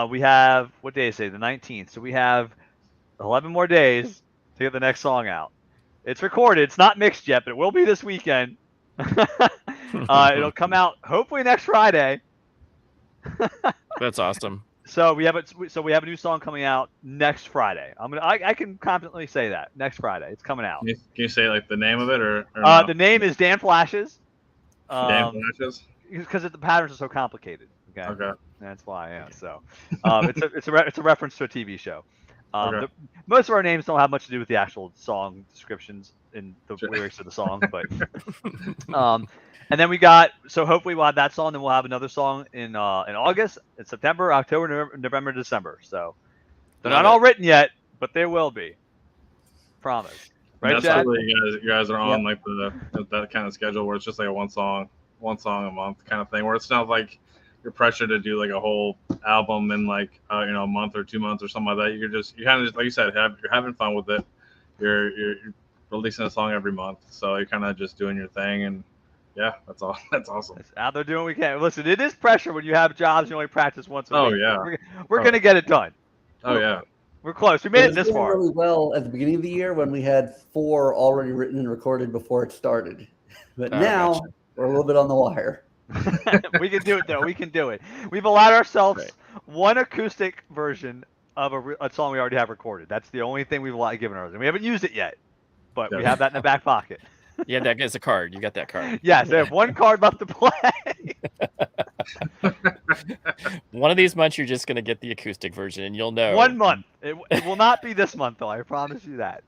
S3: We have, what day is it? The 19th. So we have 11 more days to get the next song out. It's recorded. It's not mixed yet, but it will be this weekend. It'll come out hopefully next Friday.
S2: That's awesome.
S3: So we have a new song coming out next Friday. I can confidently say that next Friday it's coming out.
S1: Can you say like the name of it or no?
S3: The name is Dan Flashes.
S1: Dan Flashes.
S3: Because the patterns are so complicated.
S1: Okay.
S3: That's why. Yeah. So it's a reference to a TV show.
S1: Okay.
S3: Most of our names don't have much to do with the actual song descriptions in the lyrics of the song, but and then hopefully we'll have that song, then we'll have another song in August, in September, October, November, December. So they're not all written yet, but they will be. Promise. Right,
S1: that's
S3: Chad?
S1: really you guys are on like that kind of schedule where it's just like a one song a month kind of thing, where it's not like you're pressured to do like a whole album in like a month or 2 months or something like that. You kind of just, like you said, you're having fun with it. You're releasing a song every month, so you're kind of just doing your thing, and yeah, that's all. That's awesome.
S3: It's out there doing what we can. Listen, it is pressure when you have jobs. You only practice once a week.
S1: Yeah.
S3: We're gonna get it done.
S1: Oh yeah.
S3: We're close. We made it this far.
S4: Really well at the beginning of the year when we had 4 already written and recorded before it started, but now we're a little bit on the wire.
S3: We can do it though. We can do it. We've allowed ourselves one acoustic version of a song we already have recorded. That's the only thing we've given ourselves. We haven't used it yet, but we have that in the back pocket.
S2: Yeah, that gets a card. You got that card.
S3: Yes, I have one card left to play.
S2: One of these months, you're just going to get the acoustic version, and you'll know.
S3: 1 month. It will not be this month, though. I promise you that.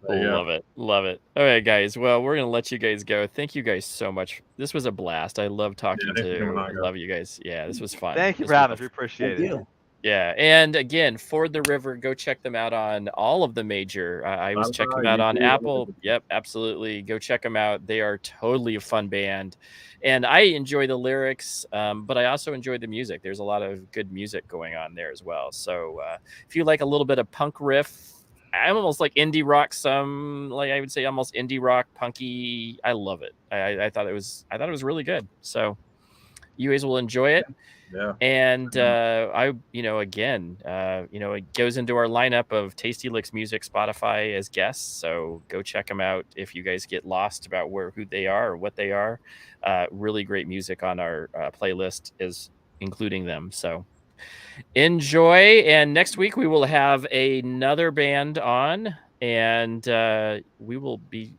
S2: Love it. Love it. All right, guys. Well, we're going to let you guys go. Thank you guys so much. This was a blast. I love talking to I love you guys. Yeah, this was fun.
S3: Thank you for having us. We appreciate it.
S2: Yeah, and again, Ford the River, go check them out on all of the major. I was checking them out on Apple. Yep, absolutely. Go check them out. They are totally a fun band. And I enjoy the lyrics, but I also enjoy the music. There's a lot of good music going on there as well. So if you like a little bit of punk riff, I'm almost like indie rock, I would say almost indie rock, punky. I love it. I thought it was really good. So you guys will enjoy it.
S1: Yeah.
S2: And it goes into our lineup of Tasty Licks Music Spotify as guests. So go check them out if you guys get lost about who they are or what they are. Really great music on our playlist is including them. So enjoy. And next week we will have another band on, and we will be,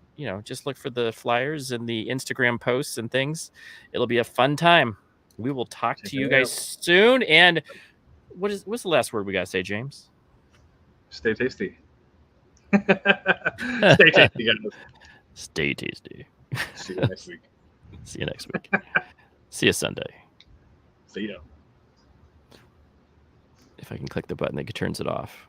S2: just look for the flyers and the Instagram posts and things. It'll be a fun time. We will talk to you guys soon. And what's the last word we gotta say, James?
S1: Stay tasty. Stay tasty, guys.
S2: Stay tasty.
S1: See you next week.
S2: See you next week. See you Sunday.
S1: See ya.
S2: If I can click the button that turns it off.